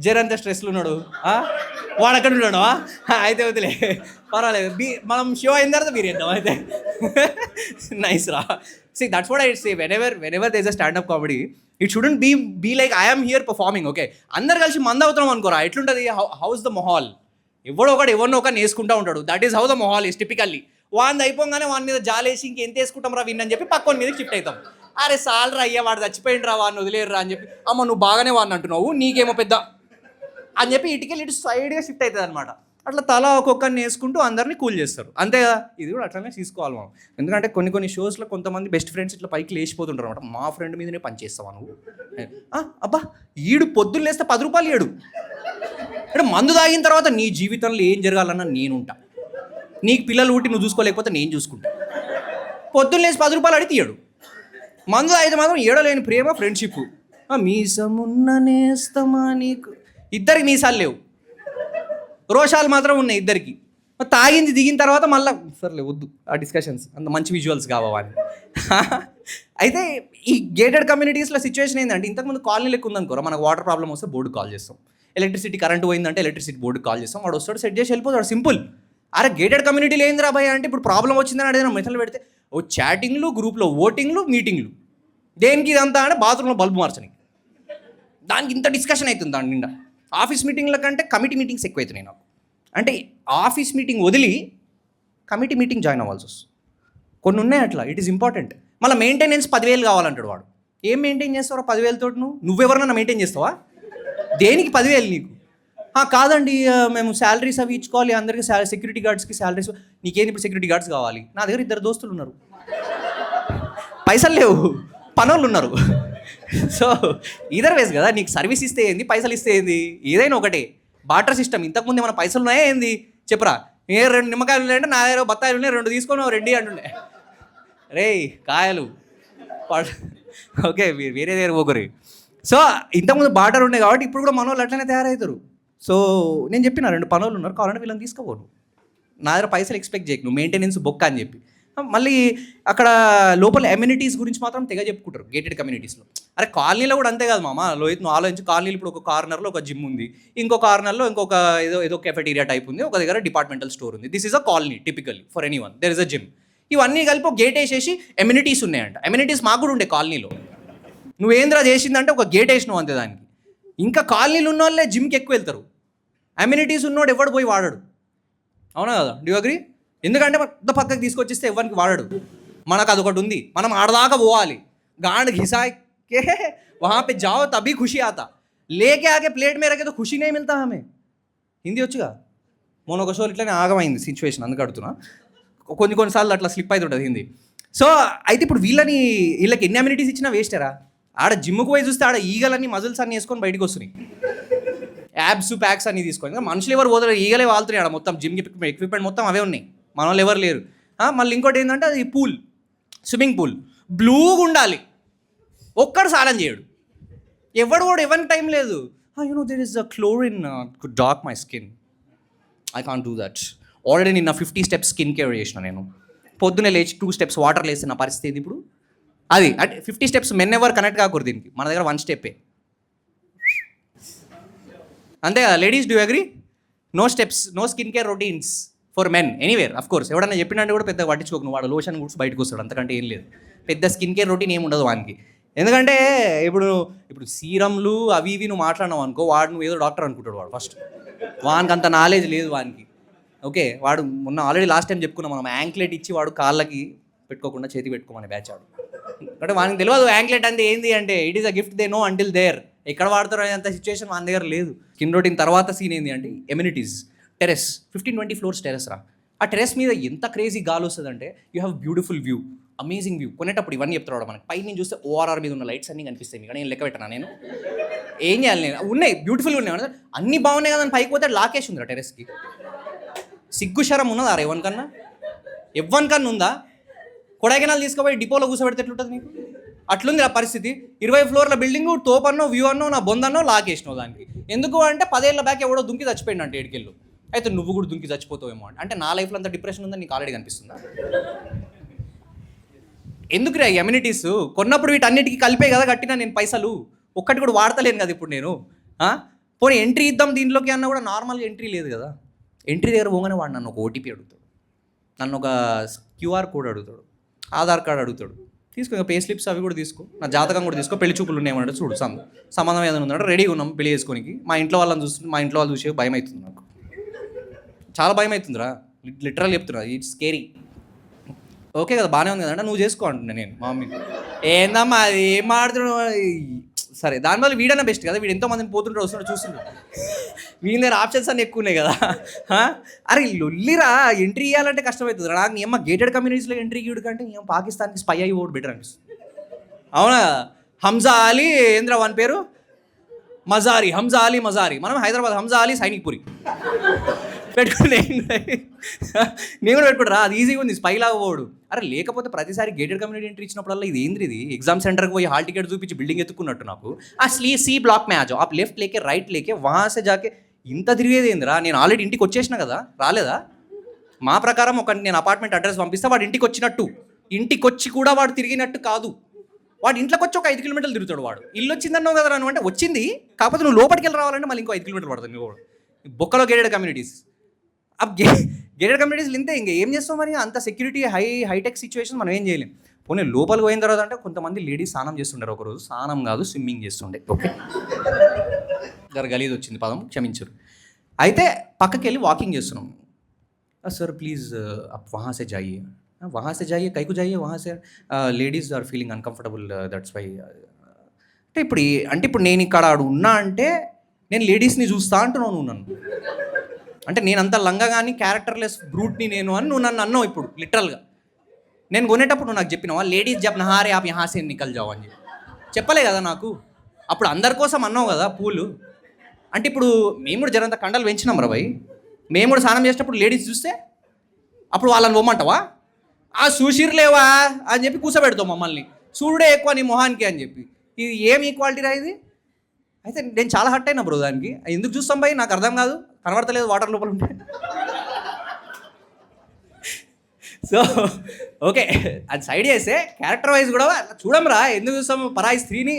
జరంత స్ట్రెస్లో ఉన్నాడు, వాడు అక్కడ ఉన్నాడు. అయితే వదిలే, పర్వాలేదు. మనం షో అయిన తర్వాత బీరేద్దాం అయితే. నైస్ రా. See, that's what I say. Whenever there's a stand-up comedy, it shouldn't be like I am here performing, okay? అందరు కలిసి మంద అవుతున్నాం అనుకోరా, ఎట్లుంటుంది? హౌస్ ద మొహాల్. ఎవడో ఒకరిని వేసుకుంటూ ఉంటాడు. దట్ ఈస్ హౌ ద మొహాల్ ఈస్ టిపికల్లీ. వాడిని అయిపోగానే వాడి మీద జాలేసి ఇంకెంత వేసుకుంటాం రా విన్ అని చెప్పి పక్కన మీదకి షిఫ్ట్ అవుతాం. అరే సాల్రా అయ్యా, వాడు చచ్చిపోయింది రా, వాడిని వదిలేరు అని చెప్పి, అమ్మ నువ్వు బాగానే వాడిని అంటున్నావు, నీకేమో పెద్ద అని చెప్పి ఇటు సైడ్గా షిఫ్ట్ అవుతుంది అనమాట. అట్లా తల ఒక్కొక్కరిని వేసుకుంటూ అందరినీ కూల్ చేస్తారు. అంతే కదా, ఇది కూడా అట్లనే తీసుకోవాలి మనం. ఎందుకంటే కొన్ని షోస్లో కొంతమంది బెస్ట్ ఫ్రెండ్స్ ఇట్లా పైకి లేచిపోతుంటారు అనమాట. మా ఫ్రెండ్ మీదనే పనిచేస్తావా నువ్వు? అబ్బా ఈడు పొద్దున్న లేస్తే 10 రూపాయలు ఇయ్యడు. అంటే మందు తాగిన తర్వాత నీ జీవితంలో ఏం జరగాలన్నా నేనుంటా, నీకు పిల్లలు ఊటి నువ్వు చూసుకోలేకపోతే నేను చూసుకుంటా. పొద్దున్న లేచి 10 రూపాయలు అడిగి తీయడు. మందు తాగితే మాత్రం ఏడలేని ప్రేమ, ఫ్రెండ్షిప్. మీసమున్న నేస్తమా నీకు, ఇద్దరికి మీసాలు లేవు, రోషాలు మాత్రం ఉన్నాయి ఇద్దరికి. తాగింది దిగిన తర్వాత మళ్ళీ సర్లే వద్దు ఆ డిస్కషన్స్, అంత మంచి విజువల్స్ కావాలి. అయితే ఈ గేటెడ్ కమ్యూనిటీస్లో సిచ్యువేషన్ ఏంటంటే, ఇంతకుముందు కాలనీ లెక్క ఉందనుకోరా, మనకు వాటర్ ప్రాబ్లం వస్తే బోర్డు కాల్ చేస్తాం, ఎలక్ట్రిసిటీ కరెంట్ పోయిందంటే ఎలక్ట్రిసిటీ బోర్డు కాల్ చేస్తాం, వాడు వస్తాడు సెట్ చేసి వెళ్ళిపోతాడు, సింపుల్. అరే గేటెడ్ కమ్యూనిటీలో ఏంది రాబాయ్ అంటే, ఇప్పుడు ప్రాబ్లం వచ్చిందని అడిగిన మెసేజ్ పెడితే ఓ చాటింగ్లు, గ్రూప్లో ఓటింగ్లు, మీటింగ్లు. దేనికి ఇదంతా అంటే బాత్రూంలో బల్బు మార్చని, దానికి ఇంత డిస్కషన్ అవుతుంది దాని నిండా. ఆఫీస్ మీటింగ్ల కంటే కమిటీ మీటింగ్స్ ఎక్కువైతున్నాయి నాకు. అంటే ఆఫీస్ మీటింగ్ వదిలి కమిటీ మీటింగ్ జాయిన్ అవ్వాల్సి వస్తుంది. కొన్ని ఉన్నాయి అట్లా, ఇట్ ఈస్ ఇంపార్టెంట్. మళ్ళీ మెయింటెనెన్స్ 10,000 కావాలంటాడు వాడు. ఏం మెయింటైన్ చేస్తావా 10,000 తోటి? నువ్వెవరన్నా మెయింటైన్ చేస్తావా? దేనికి 10,000 నీకు? కాదండి మేము శాలరీస్ అవి ఇచ్చుకోవాలి, అందరికీ సెక్యూరిటీ గార్డ్స్కి శాలరీస్. నీకేంది ఇప్పుడు సెక్యూరిటీ గార్డ్స్ కావాలి? నా దగ్గర 2 దోస్తులు ఉన్నారు, పైసలు లేవు, పనోళ్ళు ఉన్నారు. సో ఇదర్ వేస్ కదా, నీకు సర్వీస్ ఇస్తే ఏంది, పైసలు ఇస్తే ఏంది, ఏదైనా ఒకటే. Barter system. ఇంతకుముందు ఏమైనా పైసలు ఉన్నాయా ఏంది చెప్పరా? 2 నిమ్మకాయలు ఉన్నాయంటే నా దగ్గర బత్తాయిలు ఉన్నాయి, 2 తీసుకొని 2 అంటుండే. రే కాయలు ఓకే వేరే దగ్గర పోకరి. సో ఇంతకుముందు బాటర్ ఉండే కాబట్టి ఇప్పుడు కూడా మనోళ్ళు అట్లనే తయారవుతారు. సో నేను చెప్పిన 2 పనులు ఉన్నారు, కావాలంటే వీళ్ళని తీసుకోపోను, నా దగ్గర పైసలు ఎక్స్పెక్ట్ చేయకు, నువ్వు మెయింటెనెన్స్ బొక్క అని చెప్పి. మళ్ళీ అక్కడ లోపల ఎమ్యూనిటీస్ గురించి మాత్రం తెగ చెప్పుకుంటారు గేటెడ్ కమ్యూనిటీస్లో. అరే కాలనీలో కూడా అంతే కాదు మామ, లోహిత్ నువ్వు ఆలోచించి, కాలనీలో ఇప్పుడు ఒక కార్నర్లో ఒక జిమ్ ఉంది, ఇంకో కార్నర్లో ఇంకొక ఏదో కెఫెటీరియా టైప్ ఉంది, ఒక దగ్గర డిపార్ట్మెంటల్ స్టోర్ ఉంది. This is a colony typically for any one, there is a gym. ఇవన్నీ కలిపి ఒక గేట్ వేసేసి ఎమ్యూనిటీస్ ఉన్నాయంట. ఎమ్యూనిటీస్ మాకు కూడా ఉండే కాలనీలో. నువ్వేంద్రా చేసిందంటే ఒక గేట్ వేసినావు అంతే దానికి. ఇంకా కాలనీలు ఉన్న వాళ్ళే జిమ్కి ఎక్కువ వెళ్తారు. అమ్యూనిటీస్ ఉన్నోడు ఎవడు పోయి వాడాడు. అవునా కదా? Due agree? ఎందుకంటే పెద్ద పక్కకి తీసుకొచ్చిస్తే ఎవరికి వాడడు. మనకు అదొకటి ఉంది, మనం ఆడదాకా పోవాలి. गांड घिसा के वहाँ पे जाओ तभी खुशी आता, लेके आके प्लेट में रखे तो खुशी नहीं मिलता हमें. హిందీ వచ్చుగా. మొన్న ఒక షోలు ఇట్లానే ఆగమైంది సిచ్యువేషన్, అందుకు అడుగుతున్నా. కొన్నిసార్లు అట్లా స్లిప్ అవుతుంటుంది హిందీ. సో అయితే ఇప్పుడు వీళ్ళకి ఎన్ని అమ్యూనిటీస్ ఇచ్చినా వేస్టరా. ఆడ జిమ్కి పోయి చూస్తే ఆడ ఈగలన్నీ మజిల్స్ అన్ని వేసుకొని బయటకు వస్తున్నాయి, యాబ్స్ ప్యాక్స్ అన్ని తీసుకొని. మనుషులు ఎవరు పోతారు, ఈగలే వాళ్తున్నాయి ఆడ. మొత్తం జిమ్ ఎక్విప్మెంట్ మొత్తం అవే ఉన్నాయి, మన వాళ్ళు ఎవరు లేరు. మళ్ళీ ఇంకోటి ఏంటంటే అది పూల్, స్విమ్మింగ్ పూల్ బ్లూగా ఉండాలి, ఒక్కడు స్నానం చేయడు, ఎవడు కూడా ఎవరికి టైం లేదు. There is a chlorine could dark my skin, I can't do that. Already నిన్న 50 స్టెప్స్ స్కిన్ కేర్ చేసిన నేను. పొద్దున్నే లేచి 2 స్టెప్స్ వాటర్ లేస్తే నా పరిస్థితి ఇప్పుడు అది. అంటే 50 స్టెప్స్ మెన్ ఎవరు కనెక్ట్ కాకూడదు దీనికి, మన దగ్గర 1 స్టెప్పే అంతే కదా. Ladies do agree? No steps, no skin care routines for men anywhere. Of course ఎవడన్నా చెప్పినట్టు కూడా పెద్ద పట్టించుకోకు, నువ్వు వాడు లోషన్ గుడ్స్ బయటకు వస్తాడు, అంతకంటే ఏం లేదు. పెద్ద స్కిన్ కేర్ రొటీన్ ఏమి ఉండదు వానికి. ఎందుకంటే ఇప్పుడు సీరంలు అవి ఇవి నువ్వు మాట్లాడినావు అనుకో, వాడు నువ్వు ఏదో డాక్టర్ అనుకుంటాడు వాడు. ఫస్ట్ వానికి అంత నాలెడ్జ్ లేదు వానికి. ఓకే, వాడు మొన్న ఆల్రెడీ లాస్ట్ టైం చెప్పుకున్నాం మనం, యాంక్లెట్ ఇచ్చి వాడు కాళ్ళకి పెట్టుకోకుండా చేతి పెట్టుకోమని బ్యాచ్ ఆడు. అంటే వానికి తెలియదు యాంక్లెట్ అంటే ఏంది అంటే, it is a gift they know until there. ఎక్కడ వాడతారో అంత సిచ్యువేషన్ మన దగ్గర లేదు. స్కిన్ రొటీన్ తర్వాత సీన్ ఏంది అంటే ఎమ్యూనిటీస్. టెరెస్ 15-20 ఫ్లోర్స్ టెరెస్ రా. ఆ టెరెస్ మీద ఎంత క్రేజీ గాలి వస్తుంది అంటే, you have beautiful view, amazing view. కొనేటప్పుడు ఇవన్నీ చెప్తాడు మనకి. పై నుంచి చూస్తే ఓఆర్ఆర్ మీద ఉన్న లైట్స్ అన్నీ కనిపిస్తాయి మీకు. నేను లెక్క పెట్టనా, నేను ఏం చేయాలి? నేను ఉన్నాయి, బ్యూటిఫుల్గా ఉన్నాయి, అన్నీ బాగున్నాయి కదా అని పైకి పోతే లాకేసి ఉందిరా టెరెస్కి. సిగ్గు శరం ఉన్నదా రా ఎవ్వనికన్నా ఉందా? కొడైకెనాల్ తీసుకుపోయి డిపోలో కూర్చోబెడితే ఎట్లుంటుంది నీకు? అట్లుంది ఆ పరిస్థితి. 20 ఫ్లోర్ల బిల్డింగ్, తోపన్నో వ్యూ అన్నో నా బొందన్నో లాకేసినావు దానికి. ఎందుకు అంటే 10 ఏళ్ళ బ్యాక్ ఎవడో దుంకి చచ్చిపోయింది అంటే 7 ఏళ్ళు. అయితే నువ్వు కూడా దుంకి చచ్చిపోతావేమో అంటే నా లైఫ్లో అంత డిప్రెషన్ ఉందని నీకు ఆల్రెడీ కనిపిస్తుందా? ఎందుకు రా ఎమ్యూనిటీస్? కొన్నప్పుడు వీటన్నిటికీ కలిపే కదా కట్టినా నేను పైసలు. ఒక్కటి కూడా వాడతలేను కదా ఇప్పుడు నేను. పోనీ ఎంట్రీ ఇద్దాం దీంట్లోకి అన్నా కూడా నార్మల్గా ఎంట్రీ లేదు కదా. ఎంట్రీ దగ్గర పోగానే వాడు నన్ను ఒక ఓటీపీ అడుగుతాడు, నన్ను ఒక క్యూఆర్ కోడ్ అడుగుతాడు, ఆధార్ కార్డు అడుగుతాడు. తీసుకో, ఇంకా పే స్లిప్స్ అవి కూడా తీసుకో, నా జాతకం కూడా తీసుకో, పెళ్లి చూపులు ఉన్నాయమంటే చూడు, సంబంధం ఏదైనా ఉందంటే రెడీగా ఉన్నాం పెళ్లి చేసుకోనికి. మా ఇంట్లో వాళ్ళని చూస్తుంటే మా ఇంట్లో వాళ్ళు చూసే భయం అవుతుంది నాకు, చాలా భయం అవుతుందిరా, లిటరల్ చెప్తున్నా, ఇట్స్ స్కేరీ. ఓకే కదా, బాగానే ఉంది కదంటే నువ్వు చేసుకో అంటున్నా నేను మా మమ్మీ. ఏందమ్మా అది ఏం మాడుతున్నావు? సరే, దానివల్ల వీడైనా బెస్ట్ కదా, వీడు ఎంతో మందిని పోతుంటాడు వస్తుంటాడు చూస్తుంటాడు, వీళ్ళ దగ్గర ఆప్షన్స్ అన్నీ ఎక్కువ ఉన్నాయి కదా. అరే లొల్లిరా, ఎంట్రీ ఇవ్వాలంటే కష్టమవుతుంది రా. నాకు ఏమో గేటెడ్ కమ్యూనిటీస్లో ఎంట్రీ ఇవ్వడు కంటే ఏమో పాకిస్తాన్కి స్పై అయ్యి ఓడు బెటర్ అనిపిస్తుంది. అవునా? హంజా అలీ ఏంద్ర వన్ పేరు మజారీ, హంజా అలీ మజారీ. మనం హైదరాబాద్ హంజా అలీ సైనిక్పురి పెట్టుకుని నేను కూడా పెట్టుకుంటారా, అది ఈజీగా ఉంది, స్పైలాగా పోడు. అరే లేకపోతే ప్రతిసారి గేటెడ్ కమ్యూనిటీ ఎంట్రీ ఇచ్చినప్పుడల్లా ఇది ఏంద్రి, ఇది ఎగ్జామ్ సెంటర్కి పోయి హాల్ టికెట్ చూపించి బిల్డింగ్ ఎత్తుకున్నట్టు నాకు. ఆ सी ब्लॉक में आ जाओ, आप लेफ्ट लेके राइट लेके वहाँ से जाके ఇంత తిరిగేది ఏందిరా? నేను ఆల్రెడీ ఇంటికి వచ్చేసిన కదా, రాలేదా? మా ప్రకారం ఒక నేను అపార్ట్మెంట్ అడ్రస్ పంపిస్తే వాడు ఇంటికి వచ్చినట్టు, ఇంటికి వచ్చి కూడా వాడు తిరిగినట్టు కాదు. వాడు ఇంట్లోకి వచ్చి ఒక 5 కిలోమీటర్లు తిరుగుతాడు. వాడు ఇల్లు వచ్చిందన్నావు కదా నువ్వు, అంటే వచ్చింది, కాకపోతే నువ్వు లోపలికి వెళ్ళి రావాలంటే మళ్ళీ ఇంకో 5 కిలోమీటర్లు పడుతుంది. నువ్వు బొక్కలో గేటెడ్ కమ్యూనిటీస్, ఆ గేటెడ్ కమ్యూనిటీస్ ఇంతే. ఇంకా ఏం చేస్తాం మరి? అంత సెక్యూరిటీ హైటెక్ సిచ్యువేషన్ మనం ఏం చేయలేం. పోనీ లోపలికి పోయిన తర్వాత అంటే కొంతమంది లేడీస్ స్నానం చేస్తుంటారు, ఒకరోజు స్నానం కాదు స్విమ్మింగ్ చేస్తుండే. ఓకే, గలీజ్ వచ్చింది పదం, క్షమించరు. అయితే పక్కకి వెళ్ళి వాకింగ్ చేస్తున్నాం. సర్ ప్లీజ్ వहाँ से जाइए, वहाँ से जाइए, కైకు जाइए, वहाँ से ladies are feeling uncomfortable, that's why. అంటే ఇప్పుడు నేను ఇక్కడ ఉన్నా అంటే నేను లేడీస్ని చూస్తా అంటున్నావు నువ్వు నన్ను. అంటే నేను అంత లంగా కానీ క్యారెక్టర్లెస్ బ్రూట్ని నేను అని నువ్వు నన్ను అన్నావు ఇప్పుడు లిటరల్గా. నేను కొనేటప్పుడు నువ్వు నాకు చెప్పినావా లేడీస్ జబ్ నహారే ఆప్ యహా సే నికల్ జావ్ అని చెప్పలే కదా నాకు. అప్పుడు అందరి కోసం అన్నావు కదా పూలు. అంటే ఇప్పుడు మేము కూడా జరంత కండలు పెంచినాం రా భయ్. మేము కూడా స్నానం చేసేటప్పుడు లేడీస్ చూస్తే అప్పుడు వాళ్ళని పోమంటావా? ఆ చూసిర్లేవా అని చెప్పి కూర్చోబెడతావు మమ్మల్ని, చూడే ఎక్కువ నీ మొహానికి అని చెప్పి. ఇది ఏం ఈక్వాలిటీ రా ఇది? అయితే నేను చాలా హర్ట్ అయినా బ్రో దానికి. ఎందుకు చూస్తాం భయ్ నాకు అర్థం కాదు, కనబడతలేదు వాటర్ లోపల ఉంటే. సో ఓకే, అది సైడ్ చేస్తే క్యారెక్టర్ వైజ్ కూడా చూడంరా, ఎందుకు చూస్తాం పరాయి స్త్రీని?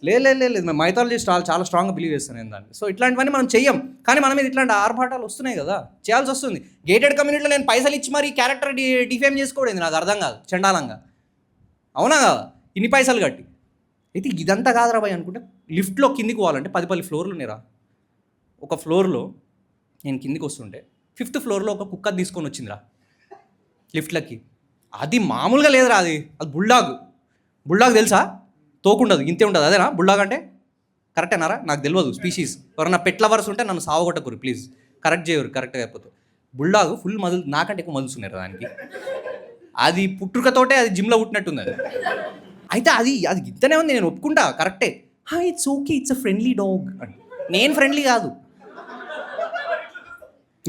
లేదు మేము మైథాలజీ చాలా స్ట్రాంగ్గా బిలీవ్ చేస్తాను నేను దాన్ని. సో ఇట్లాంటివన్నీ మనం చెయ్యం, కానీ మన మీద ఇట్లాంటి ఆర్భాటాలు వస్తున్నాయి కదా, చేయాల్సి వస్తుంది. గేటెడ్ కమ్యూనిటీలో నేను పైసలు ఇచ్చి మరి క్యారెక్టర్ డిఫేమ్ చేసుకోవడం నాకు అర్థం కాదు, చండాలంగా. అవునా కదా? ఇన్ని పైసలు కట్టి అయితే ఇదంతా కాదురా భయ్ అనుకుంటే లిఫ్ట్లో కిందికి పోవాలంటే 10 ఫ్లోర్లు ఉన్నాయిరా. ఒక ఫ్లోర్లో నేను కిందికి వస్తుంటే 5th ఫ్లోర్లో ఒక కుక్క తీసుకొని వచ్చిందిరా లిఫ్ట్లకి. అది మామూలుగా లేదురా, అది బుల్డాగ్. బుల్డాగ్ తెలుసా? తోకుండదు, ఇంతే ఉంటుంది, అదేనా బుల్డాగ్ అంటే? కరెక్టేనారా? నాకు తెలియదు స్పీషీస్. ఎవరన్నా పెట్ లవర్స్ ఉంటే నన్ను సావగొట్టకూరు ప్లీజ్, కరెక్ట్ చేయరు కరెక్ట్గా అయిపోతుంది. బుల్డాగ్ ఫుల్ మదులు, నాకంటే ఎక్కువ మదులుస్తున్నారు దానికి. అది పుట్టుకతోటే అది జిమ్లో పుట్టినట్టుంది అది. అయితే అది అది ఇద్దనే ఉంది, నేను ఒప్పుకుంటా కరెక్టే. It's okay, it's a friendly dog అని. నేను ఫ్రెండ్లీ కాదు,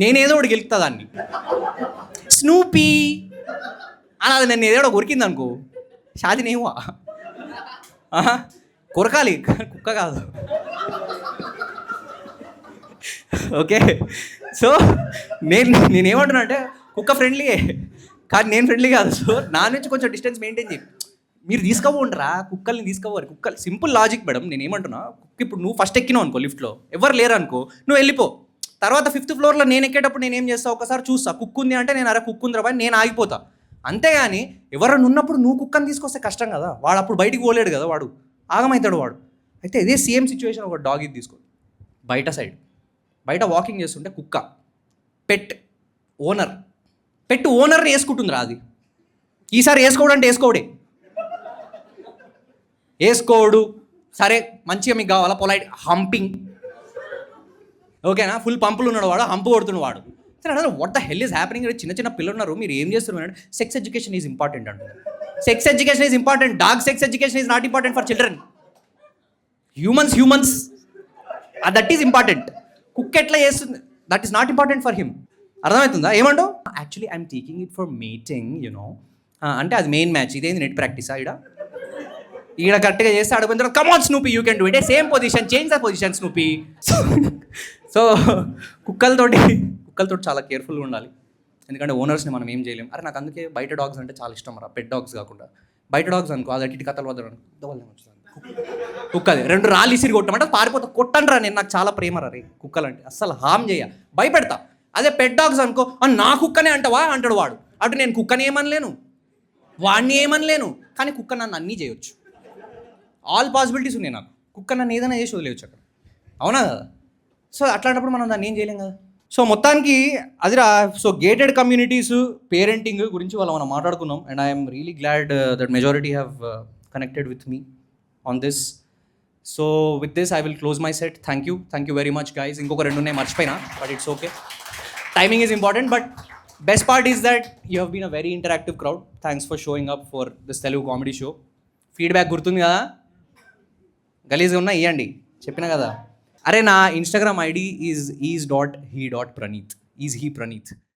నేనేదో ఒకటి గెలుపుతా దాన్ని. స్నూపీ అని అది నన్ను ఏదో కొరికింది అనుకో, షాదినేవా కొరకాలి, కుక్క కాదు. ఓకే, సో నేనేమంటున్నా అంటే కుక్క ఫ్రెండ్లీయే కానీ నేను ఫ్రెండ్లీ కాదు. సో నా నుంచి కొంచెం డిస్టెన్స్ మెయింటైన్ చేయి. మీరు తీసుకోబోండిరా, కుక్కల్ని తీసుకోవాలి. కుక్కలు సింపుల్ లాజిక్ మేడం. నేను ఏమంటున్నా, కుక్క ఇప్పుడు నువ్వు ఫస్ట్ ఎక్కినావు అనుకో లిఫ్ట్లో, ఎవరు లేరు అనుకో, నువ్వు వెళ్ళిపో. తర్వాత 5th ఫ్లోర్లో నేను ఎక్కేటప్పుడు నేను ఏం చేస్తా, ఒకసారి చూస్తా కుక్క ఉంది అంటే నేను అరే కుక్క ఉందిరా బాయ్ నేను ఆగిపోతా. అంతేగాని ఎవరైనా ఉన్నప్పుడు నువ్వు కుక్కని తీసుకొస్తే కష్టం కదా, వాడు అప్పుడు బయటికి పోలేడు కదా, వాడు ఆగమవుతాడు వాడు. అయితే ఇదే సేమ్ సిచ్యువేషన్ ఒక డాగ్ ఇది తీసుకో, బయట సైడ్ బయట వాకింగ్ చేస్తుంటే కుక్క పెట్ ఓనర్ని వేసుకుంటుందిరా అది. ఈసారి వేసుకోవడం అంటే వేసుకోడు. సరే మంచిగా మీకు కావాలా పొలైట్ హంపింగ్, ఓకేనా, ఫుల్ పంపులు ఉన్నాడు వాడు, హంపు కొడుతున్నాడు వాడు. సరే అదే what the hell is happening. చిన్న పిల్లలు ఉన్నారు, మీరు ఏం చేస్తున్నారు? సెక్స్ ఎడ్యుకేషన్ ఈజ్ ఇంపార్టెంట్ అంటారు. Sex education is important, dog sex education is not important for children. Humans that is important. Cook ఎట్లా చేస్తుంది, that is not important for him. అర్థమవుతుందా ఏమంటావు? Actually I'm taking it for mating you know అంటే అది main match. ఇదేంది net ప్రాక్టీసా? ఈడ కరెక్ట్గా చేస్తే అడుగుతున్న తర్వాత come on Snoopy you can do it, same position, change the position Snoopy. So కుక్కలతోటి చాలా కేర్ఫుల్గా ఉండాలి, ఎందుకంటే ఓనర్స్ని మనం ఏం చేయలేం. అరే నాకు అందుకే బయట డాగ్స్ అంటే చాలా ఇష్టం రా, పెట్ డాగ్స్ కాకుండా. బయట డాగ్స్ అనుకో అది అట్టి కథలు వద్దరు కుక్కది 2 రాళ్ళు ఇసిరి కొట్టమంటే పారిపోతా, కొట్టండి రా, నేను నాకు చాలా ప్రేమ రే కుక్కలంటే, అస్సలు హామ్ చేయ, భయపెడతా. అదే పెట్ డాగ్స్ అనుకో నా కుక్కనే అంటావా అంటాడు వాడు. అటు నేను కుక్కని ఏమనలేను, వాడిని ఏమనలేను, కానీ కుక్క నన్ను అన్నీ చేయొచ్చు. ఆల్ పాసిబిలిటీస్ ఉన్నాయి నాకు. కుక్క నన్ను ఏదైనా చేసి వదిలేయచ్చు అక్కడ, అవునా కదా? సో అట్లాంటప్పుడు మనం దాన్ని ఏం చేయలేం కదా. సో మొత్తానికి అదిరా. సో గేటెడ్ కమ్యూనిటీస్, పేరెంటింగ్ గురించి మనం మాట్లాడుకున్నాం. And I'm really glad that majority have connected with me on this. So with this I will close my set. Thank you very much guys. ఇంకొక 2 ఉన్నాయి మర్చిపోయినా, but it's okay. Timing is important, but best part is that you have been a very interactive crowd. Thanks for showing up for this Telugu comedy show. Feedback గుర్తుంది కదా, గలీజ్గా ఉన్నా ఇవ్వండి, చెప్పినా కదా. అరే నా ఇన్స్టాగ్రామ్ ఐడి ఈజ్.he.pranith.